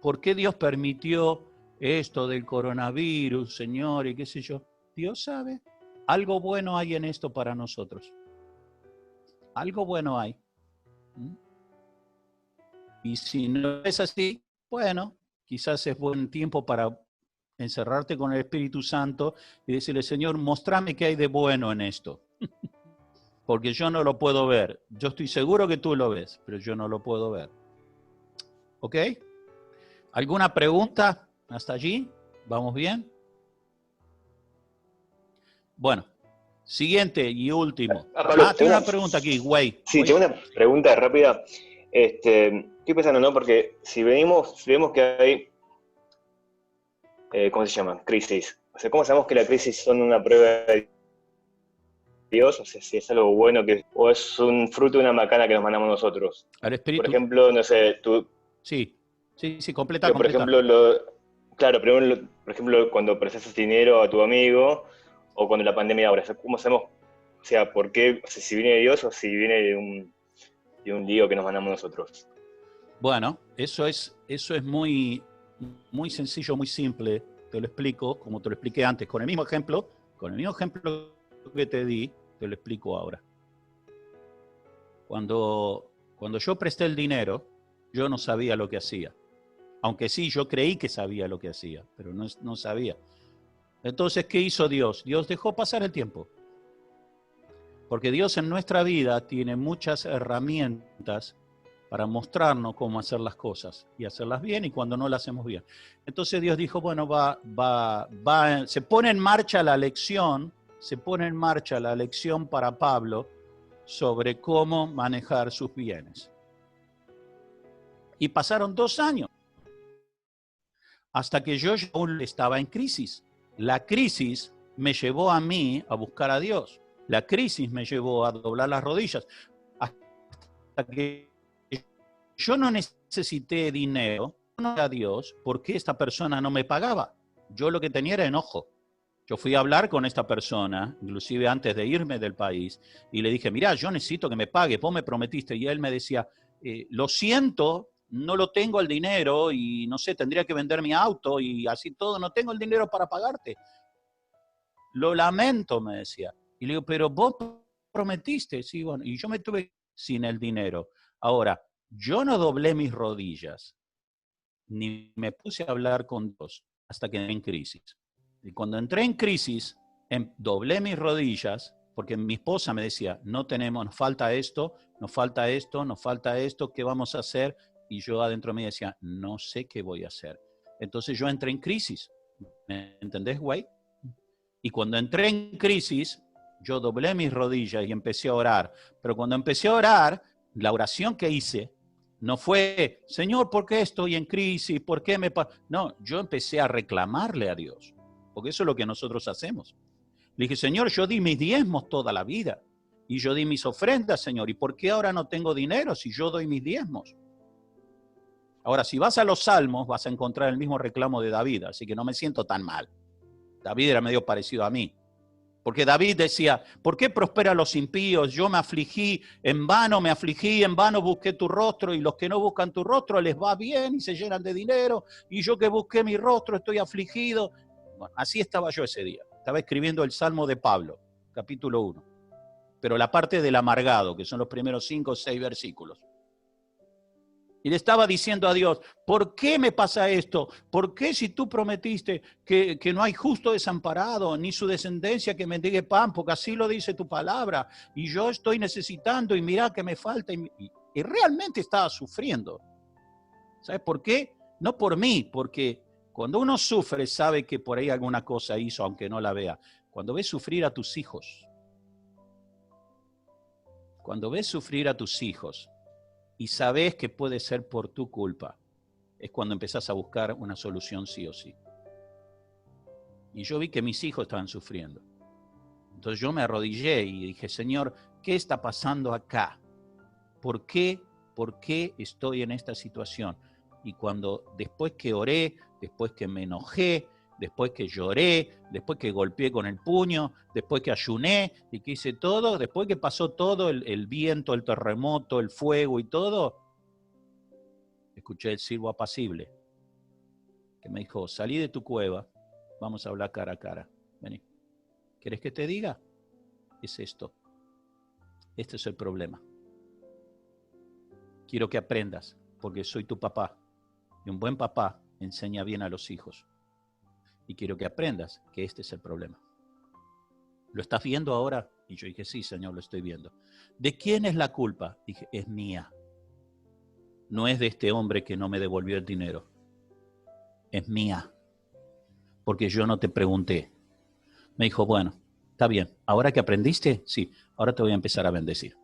[SPEAKER 1] ¿Por qué Dios permitió esto del coronavirus, Señor, y qué sé yo? Dios sabe. Algo bueno hay en esto para nosotros. Algo bueno hay. Y si no es así, bueno, quizás es buen tiempo para encerrarte con el Espíritu Santo y decirle, Señor, mostrame qué hay de bueno en esto. Porque yo no lo puedo ver. Yo estoy seguro que tú lo ves, pero yo no lo puedo ver. ¿Ok? ¿Alguna pregunta hasta allí? ¿Vamos bien? Bueno, siguiente y último.
[SPEAKER 4] Pablo,
[SPEAKER 1] Tengo una pregunta aquí, güey.
[SPEAKER 4] Sí, tengo una pregunta rápida. Estoy pensando, ¿no? Porque si vemos que hay, ¿cómo se llama? Crisis. O sea, ¿cómo sabemos que las crisis son una prueba de Dios? O sea, si es algo bueno o es un fruto de una macana que nos mandamos nosotros.
[SPEAKER 1] Al Espíritu.
[SPEAKER 4] Por ejemplo, no sé, tú...
[SPEAKER 1] Sí, completa.
[SPEAKER 4] Por ejemplo, claro, pero por ejemplo, cuando prestas dinero a tu amigo o cuando la pandemia ahora, ¿cómo sabemos? O sea, ¿por qué? O sea, si viene de Dios o si viene de un lío que nos mandamos nosotros.
[SPEAKER 1] Bueno, eso es muy, muy sencillo, muy simple. Te lo explico, como te lo expliqué antes, con el mismo ejemplo que te di, te lo explico ahora. Cuando yo presté el dinero, yo no sabía lo que hacía. Aunque sí, yo creí que sabía lo que hacía, pero no sabía. Entonces, ¿qué hizo Dios? Dios dejó pasar el tiempo. Porque Dios en nuestra vida tiene muchas herramientas para mostrarnos cómo hacer las cosas y hacerlas bien y cuando no las hacemos bien. Entonces Dios dijo, bueno, se pone en marcha la lección para Pablo sobre cómo manejar sus bienes. Y pasaron 2 años hasta que yo aún estaba en crisis. La crisis me llevó a mí a buscar a Dios. La crisis me llevó a doblar las rodillas. Hasta que yo no necesité dinero a Dios porque esta persona no me pagaba. Yo lo que tenía era enojo. Yo fui a hablar con esta persona, inclusive antes de irme del país, y le dije, mira, yo necesito que me pague, vos me prometiste. Y él me decía, lo siento, no lo tengo el dinero y no sé, tendría que vender mi auto y así todo, no tengo el dinero para pagarte. Lo lamento, me decía. Y le digo, pero vos prometiste, sí, bueno, y yo me tuve sin el dinero. Ahora, yo no doblé mis rodillas, ni me puse a hablar con Dios hasta que entré en crisis. Y cuando entré en crisis, doblé mis rodillas, porque mi esposa me decía, no tenemos, nos falta esto, nos falta esto, nos falta esto, ¿qué vamos a hacer? Y yo adentro me decía, no sé qué voy a hacer. Entonces yo entré en crisis. ¿Me entendés, güey? Y cuando entré en crisis, yo doblé mis rodillas y empecé a orar. Pero cuando empecé a orar, la oración que hice no fue, Señor, ¿por qué estoy en crisis? ¿Por qué me pasa? No, yo empecé a reclamarle a Dios, porque eso es lo que nosotros hacemos. Le dije, Señor, yo di mis diezmos toda la vida y yo di mis ofrendas, Señor, ¿y por qué ahora no tengo dinero si yo doy mis diezmos? Ahora, si vas a los Salmos, vas a encontrar el mismo reclamo de David, así que no me siento tan mal. David era medio parecido a mí. Porque David decía, ¿por qué prosperan los impíos? Yo me afligí, en vano busqué tu rostro, y los que no buscan tu rostro les va bien y se llenan de dinero, y yo que busqué mi rostro estoy afligido. Bueno, así estaba yo ese día. Estaba escribiendo el Salmo de Pablo, capítulo 1. Pero la parte del amargado, que son los primeros 5 o 6 versículos. Y le estaba diciendo a Dios, ¿por qué me pasa esto? ¿Por qué si tú prometiste que no hay justo desamparado, ni su descendencia que mendigue pan? Porque así lo dice tu palabra. Y yo estoy necesitando y mira que me falta. Y realmente estaba sufriendo. ¿Sabes por qué? No por mí, porque cuando uno sufre sabe que por ahí alguna cosa hizo, aunque no la vea. Cuando ves sufrir a tus hijos, y sabes que puede ser por tu culpa, es cuando empezás a buscar una solución sí o sí. Y yo vi que mis hijos estaban sufriendo. Entonces yo me arrodillé y dije, Señor, ¿qué está pasando acá? ¿Por qué estoy en esta situación? Y después que oré, después que me enojé, después que lloré, después que golpeé con el puño, después que ayuné y que hice todo, después que pasó todo, el viento, el terremoto, el fuego y todo, escuché el siervo apacible que me dijo, salí de tu cueva, vamos a hablar cara a cara. Vení. ¿Querés que te diga? Es esto. Este es el problema. Quiero que aprendas, porque soy tu papá. Y un buen papá enseña bien a los hijos. Y quiero que aprendas que este es el problema. ¿Lo estás viendo ahora? Y yo dije, sí, Señor, lo estoy viendo. ¿De quién es la culpa? Dije, es mía. No es de este hombre que no me devolvió el dinero. Es mía. Porque yo no te pregunté. Me dijo, bueno, está bien. ¿Ahora que aprendiste? Sí, ahora te voy a empezar a bendecir.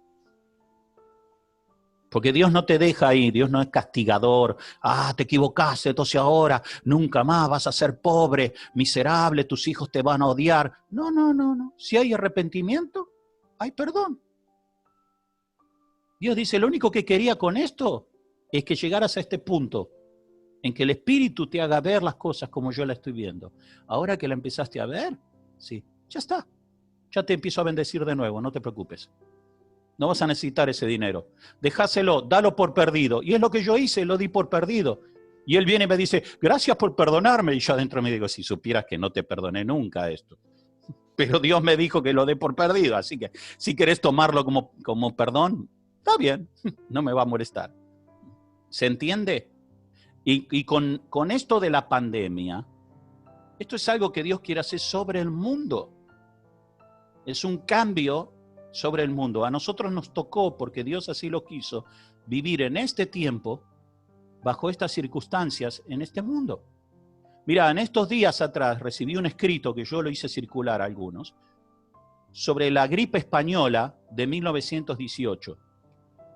[SPEAKER 1] Porque Dios no te deja ahí, Dios no es castigador. Ah, te equivocaste, entonces ahora nunca más vas a ser pobre, miserable, tus hijos te van a odiar. No, no, no, no. Si hay arrepentimiento, hay perdón. Dios dice, lo único que quería con esto es que llegaras a este punto en que el Espíritu te haga ver las cosas como yo la estoy viendo. Ahora que la empezaste a ver, sí, ya está. Ya te empiezo a bendecir de nuevo, no te preocupes. No vas a necesitar ese dinero. Dejáselo, dalo por perdido. Y es lo que yo hice, lo di por perdido. Y él viene y me dice, gracias por perdonarme. Y yo adentro me digo, si supieras que no te perdoné nunca esto. Pero Dios me dijo que lo dé por perdido. Así que si querés tomarlo como perdón, está bien, no me va a molestar. ¿Se entiende? Y con esto de la pandemia, esto es algo que Dios quiere hacer sobre el mundo. Es un cambio sobre el mundo. A nosotros nos tocó, porque Dios así lo quiso, vivir en este tiempo, bajo estas circunstancias, en este mundo. Mira, en estos días atrás recibí un escrito que yo lo hice circular a algunos, sobre la gripe española de 1918,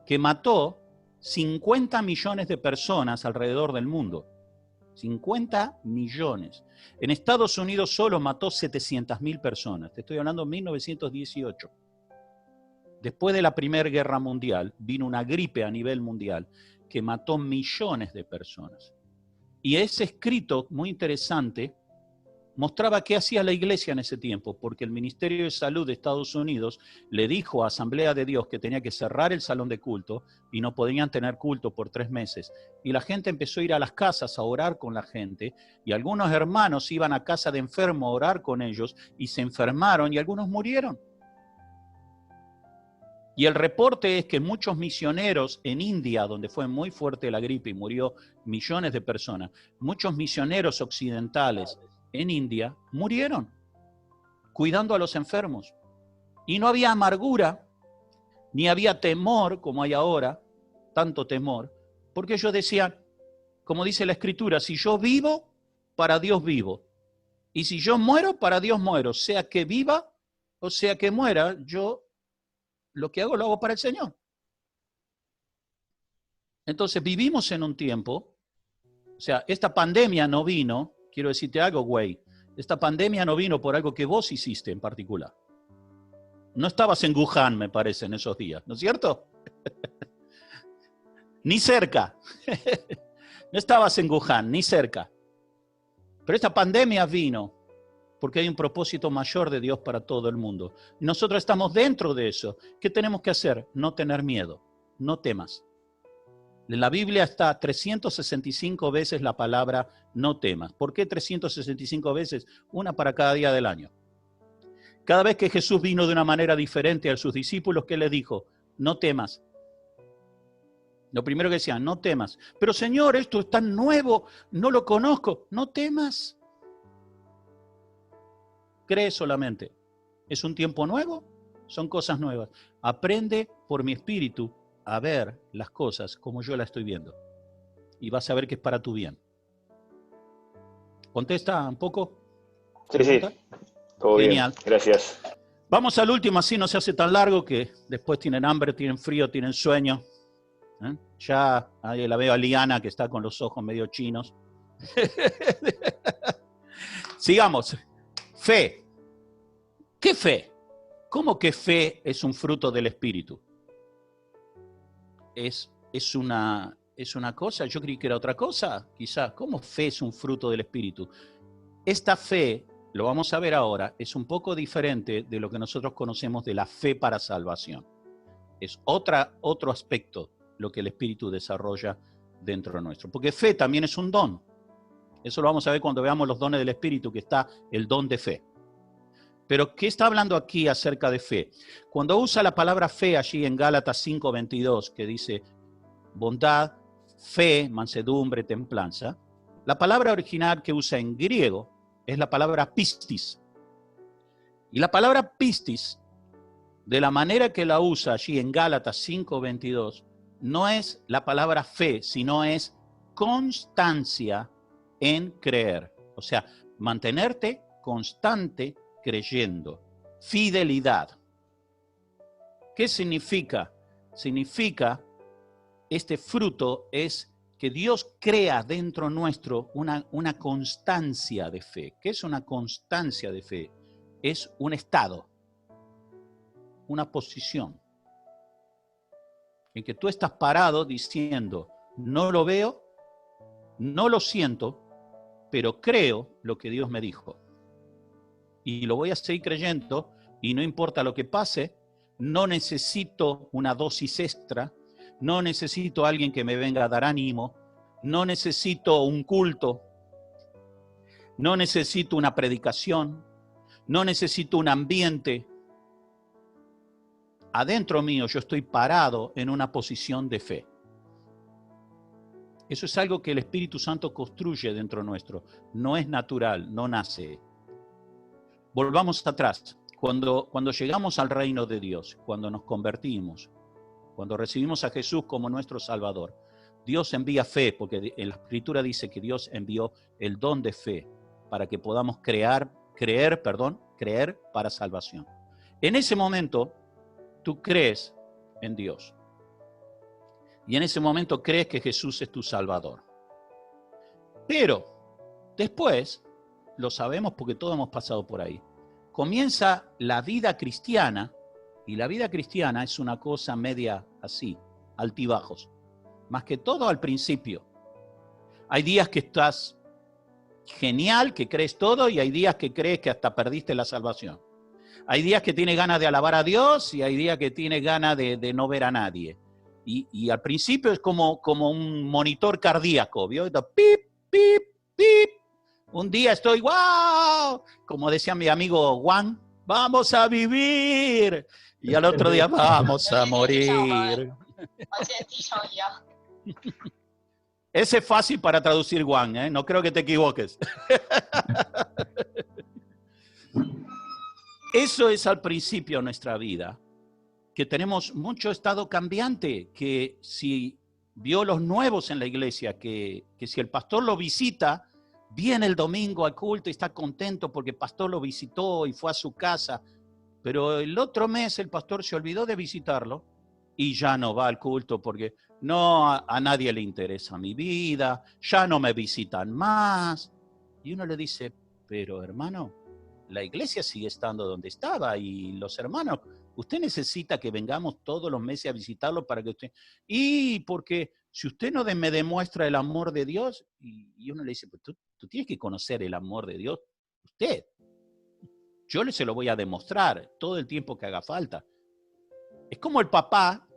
[SPEAKER 1] que mató 50 millones de personas alrededor del mundo. 50 millones. En Estados Unidos solo mató 700.000 personas. Te estoy hablando de 1918. Después de la Primera Guerra Mundial, vino una gripe a nivel mundial que mató millones de personas. Y ese escrito, muy interesante, mostraba qué hacía la iglesia en ese tiempo, porque el Ministerio de Salud de Estados Unidos le dijo a Asamblea de Dios que tenía que cerrar el salón de culto y no podían tener culto por 3 meses. Y la gente empezó a ir a las casas a orar con la gente, y algunos hermanos iban a casa de enfermos a orar con ellos, y se enfermaron y algunos murieron. Y el reporte es que muchos misioneros en India, donde fue muy fuerte la gripe y murió millones de personas, muchos misioneros occidentales en India murieron cuidando a los enfermos. Y no había amargura, ni había temor como hay ahora, tanto temor, porque ellos decían, como dice la Escritura, si yo vivo, para Dios vivo. Y si yo muero, para Dios muero. Sea que viva o sea que muera, yo lo que hago lo hago para el Señor. Entonces vivimos en un tiempo, o sea, esta pandemia no vino, quiero decirte algo, güey, esta pandemia no vino por algo que vos hiciste en particular. No estabas en Wuhan, me parece, en esos días, ¿no es cierto? Ni cerca. No estabas en Wuhan, ni cerca. Pero esta pandemia vino porque hay un propósito mayor de Dios para todo el mundo. Y nosotros estamos dentro de eso. ¿Qué tenemos que hacer? No tener miedo, no temas. En la Biblia está 365 veces la palabra no temas. ¿Por qué 365 veces? Una para cada día del año. Cada vez que Jesús vino de una manera diferente a sus discípulos, ¿qué les dijo? No temas. Lo primero que decían, no temas. Pero Señor, esto es tan nuevo, no lo conozco. No temas. Cree solamente. ¿Es un tiempo nuevo? Son cosas nuevas. Aprende por mi espíritu a ver las cosas como yo las estoy viendo. Y vas a ver que es para tu bien. ¿Contesta un poco?
[SPEAKER 4] Sí, sí. Todo
[SPEAKER 1] Genial.
[SPEAKER 4] bien. Gracias.
[SPEAKER 1] Vamos al último, así no se hace tan largo, que después tienen hambre, tienen frío, tienen sueño. Ya ahí la veo a Liana, que está con los ojos medio chinos. Sigamos. Fe. ¿Qué fe? ¿Cómo que fe es un fruto del Espíritu? es una cosa, yo creí que era otra cosa, quizás. ¿Cómo fe es un fruto del Espíritu? Esta fe, lo vamos a ver ahora, es un poco diferente de lo que nosotros conocemos de la fe para salvación. Es otro aspecto lo que el Espíritu desarrolla dentro nuestro. Porque fe también es un don. Eso lo vamos a ver cuando veamos los dones del Espíritu, que está el don de fe. Pero, ¿qué está hablando aquí acerca de fe? Cuando usa la palabra fe allí en Gálatas 5:22, que dice bondad, fe, mansedumbre, templanza, la palabra original que usa en griego es la palabra pistis. Y la palabra pistis, de la manera que la usa allí en Gálatas 5:22, no es la palabra fe, sino es constancia en creer. O sea, mantenerte constante creyendo. Fidelidad. ¿Qué significa? Significa, este fruto es que Dios crea dentro nuestro una constancia de fe. ¿Qué es una constancia de fe? Es un estado, una posición, en que tú estás parado diciendo, no lo veo, no lo siento, pero creo lo que Dios me dijo. Y lo voy a seguir creyendo, y no importa lo que pase, no necesito una dosis extra, no necesito a alguien que me venga a dar ánimo, no necesito un culto, no necesito una predicación, no necesito un ambiente. Adentro mío yo estoy parado en una posición de fe. Eso es algo que el Espíritu Santo construye dentro nuestro. No es natural, no nace. Volvamos atrás. Cuando llegamos al reino de Dios, cuando nos convertimos, cuando recibimos a Jesús como nuestro Salvador, Dios envía fe, porque en la Escritura dice que Dios envió el don de fe para que podamos creer para salvación. En ese momento, tú crees en Dios. Y en ese momento crees que Jesús es tu Salvador. Pero después, lo sabemos porque todos hemos pasado por ahí, comienza la vida cristiana, y la vida cristiana es una cosa media así, altibajos. Más que todo al principio. Hay días que estás genial, que crees todo, y hay días que crees que hasta perdiste la salvación. Hay días que tienes ganas de alabar a Dios y hay días que tienes ganas de no ver a nadie. Y al principio es como un monitor cardíaco, ¿vio? Pip, pip, pip. Un día estoy, wow, como decía mi amigo Juan, vamos a vivir. Y al otro día vamos a morir. Ese es fácil para traducir, Juan, ¿eh? No creo que te equivoques. Eso es al principio de nuestra vida, que tenemos mucho estado cambiante, que si vio los nuevos en la iglesia, que si el pastor lo visita, viene el domingo al culto y está contento porque el pastor lo visitó y fue a su casa, pero el otro mes el pastor se olvidó de visitarlo y ya no va al culto porque no, a nadie le interesa mi vida, ya no me visitan más. Y uno le dice, pero hermano, la iglesia sigue estando donde estaba y los hermanos, usted necesita que vengamos todos los meses a visitarlo para que usted... Y porque si usted no me demuestra el amor de Dios, y uno le dice, pues tú tienes que conocer el amor de Dios, usted. Yo se lo voy a demostrar todo el tiempo que haga falta. Es como el papá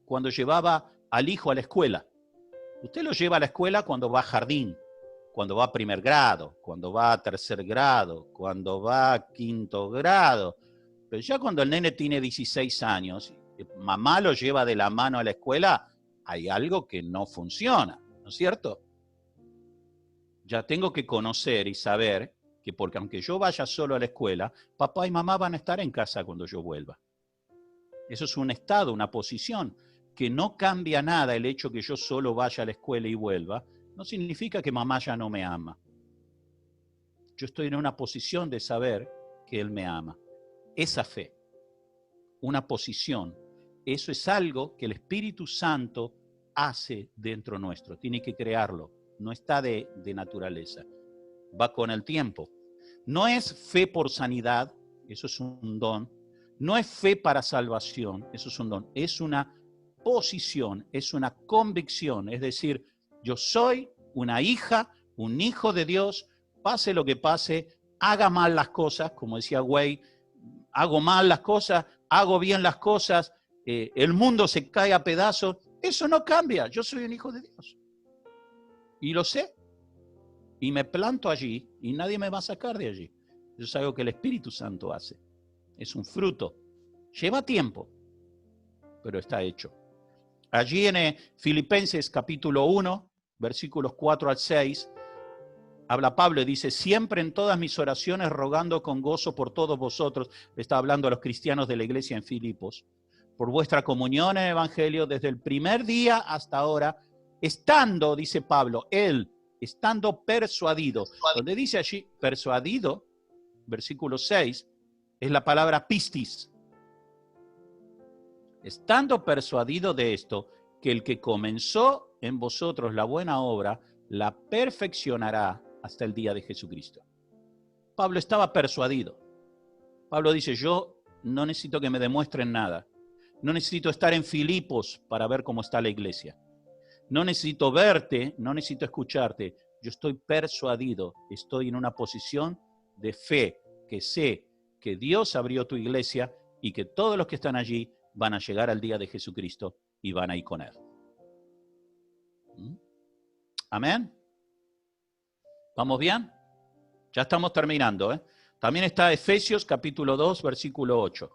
[SPEAKER 1] cuando llevaba al hijo a la escuela. Usted lo lleva a la escuela cuando va a jardín, cuando va a primer grado, cuando va a tercer grado, cuando va a quinto grado. Pero ya cuando el nene tiene 16 años, mamá lo lleva de la mano a la escuela, hay algo que no funciona, ¿no es cierto? Ya tengo que conocer y saber que porque aunque yo vaya solo a la escuela, papá y mamá van a estar en casa cuando yo vuelva. Eso es un estado, una posición, que no cambia nada el hecho que yo solo vaya a la escuela y vuelva, no significa que mamá ya no me ama. Yo estoy en una posición de saber que Él me ama. Esa fe, una posición, eso es algo que el Espíritu Santo hace dentro nuestro. Tiene que crearlo, no está de naturaleza. Va con el tiempo. No es fe por sanidad, eso es un don. No es fe para salvación, eso es un don. Es una posición, es una convicción. Es decir, yo soy una hija, un hijo de Dios, pase lo que pase, haga mal las cosas, como decía Way, hago mal las cosas, hago bien las cosas, el mundo se cae a pedazos. Eso no cambia, yo soy un hijo de Dios. Y lo sé. Y me planto allí y nadie me va a sacar de allí. Eso es algo que el Espíritu Santo hace. Es un fruto. Lleva tiempo, pero está hecho. Allí en Filipenses capítulo 1, versículos 4 al 6, habla Pablo y dice, siempre en todas mis oraciones rogando con gozo por todos vosotros, está hablando a los cristianos de la iglesia en Filipos, por vuestra comunión en el Evangelio desde el primer día hasta ahora, estando, dice Pablo, él, estando persuadido. Donde dice allí, persuadido, versículo 6, es la palabra pistis. Estando persuadido de esto, que el que comenzó en vosotros la buena obra, la perfeccionará hasta el día de Jesucristo. Pablo estaba persuadido. Pablo dice, yo no necesito que me demuestren nada. No necesito estar en Filipos para ver cómo está la iglesia. No necesito verte, no necesito escucharte. Yo estoy persuadido, estoy en una posición de fe, que sé que Dios abrió tu iglesia y que todos los que están allí van a llegar al día de Jesucristo y van a ir con Él. Amén. ¿Vamos bien? Ya estamos terminando, ¿eh? También está Efesios capítulo 2, versículo 8.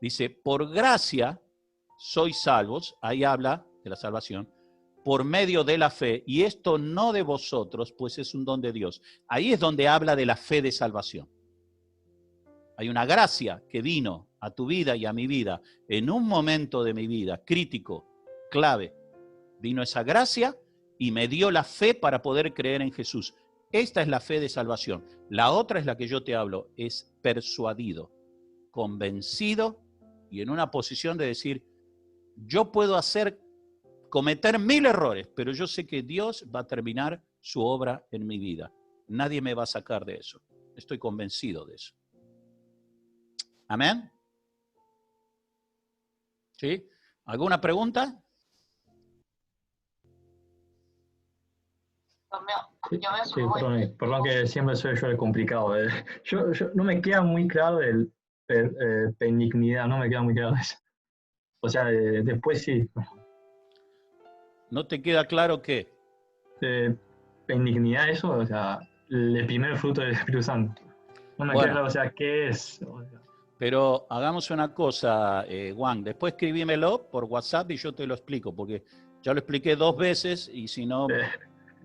[SPEAKER 1] Dice, por gracia sois salvos, ahí habla de la salvación, por medio de la fe, y esto no de vosotros, pues es un don de Dios. Ahí es donde habla de la fe de salvación. Hay una gracia que vino a tu vida y a mi vida en un momento de mi vida crítico, clave. Vino esa gracia y me dio la fe para poder creer en Jesús. Esta es la fe de salvación. La otra es la que yo te hablo, es persuadido, convencido y en una posición de decir, yo puedo cometer 1000 errores, pero yo sé que Dios va a terminar su obra en mi vida. Nadie me va a sacar de eso. Estoy convencido de eso. ¿Amén? ¿Sí? ¿Alguna pregunta?
[SPEAKER 2] Sí, perdón que siempre soy yo el complicado. Yo no me queda muy claro el benignidad, no me queda muy claro eso. O sea, después sí.
[SPEAKER 1] ¿No te queda claro qué?
[SPEAKER 2] Benignidad eso, o sea, el primer fruto del Espíritu Santo. No me queda claro, o sea, ¿qué es? O sea,
[SPEAKER 1] pero hagamos una cosa, Juan, después escribímelo por WhatsApp y yo te lo explico, porque ya lo expliqué 2 veces y si no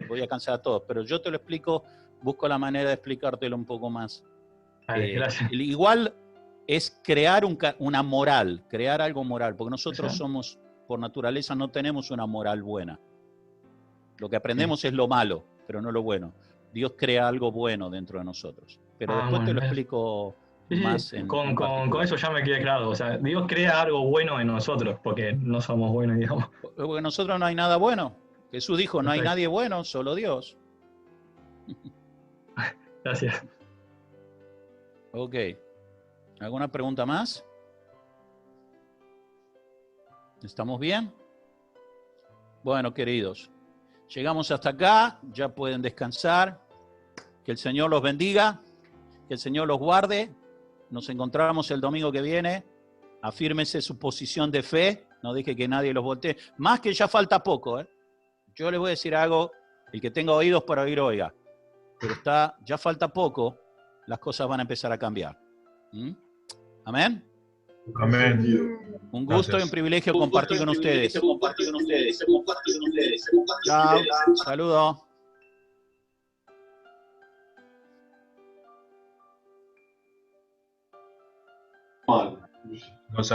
[SPEAKER 1] voy a cansar a todos, pero yo te lo explico, busco la manera de explicártelo un poco más.
[SPEAKER 2] vale, gracias.
[SPEAKER 1] Igual es crear una moral, crear algo moral, porque nosotros somos, por naturaleza, no tenemos una moral buena. Lo que aprendemos es lo malo, pero no lo bueno. Dios crea algo bueno dentro de nosotros. Pero después
[SPEAKER 2] bueno,
[SPEAKER 1] te lo explico más en
[SPEAKER 2] con eso ya me queda claro. O sea, Dios crea algo bueno en nosotros, porque no somos buenos, digamos.
[SPEAKER 1] Porque en nosotros no hay nada bueno. Jesús dijo, no hay
[SPEAKER 2] Perfecto.
[SPEAKER 1] nadie bueno, solo Dios.
[SPEAKER 2] Gracias.
[SPEAKER 1] Ok. ¿Alguna pregunta más? ¿Estamos bien? Bueno, queridos, llegamos hasta acá, ya pueden descansar. Que el Señor los bendiga, que el Señor los guarde. Nos encontramos el domingo que viene. Afírmese su posición de fe, no deje que nadie los voltee. Más que ya falta poco, ¿eh? Yo les voy a decir algo, el que tenga oídos para oír, oiga. Pero ya falta poco, las cosas van a empezar a cambiar. Amén.
[SPEAKER 5] Amén.
[SPEAKER 1] Un gusto y un privilegio compartir con ustedes. Chao, saludos.
[SPEAKER 5] Los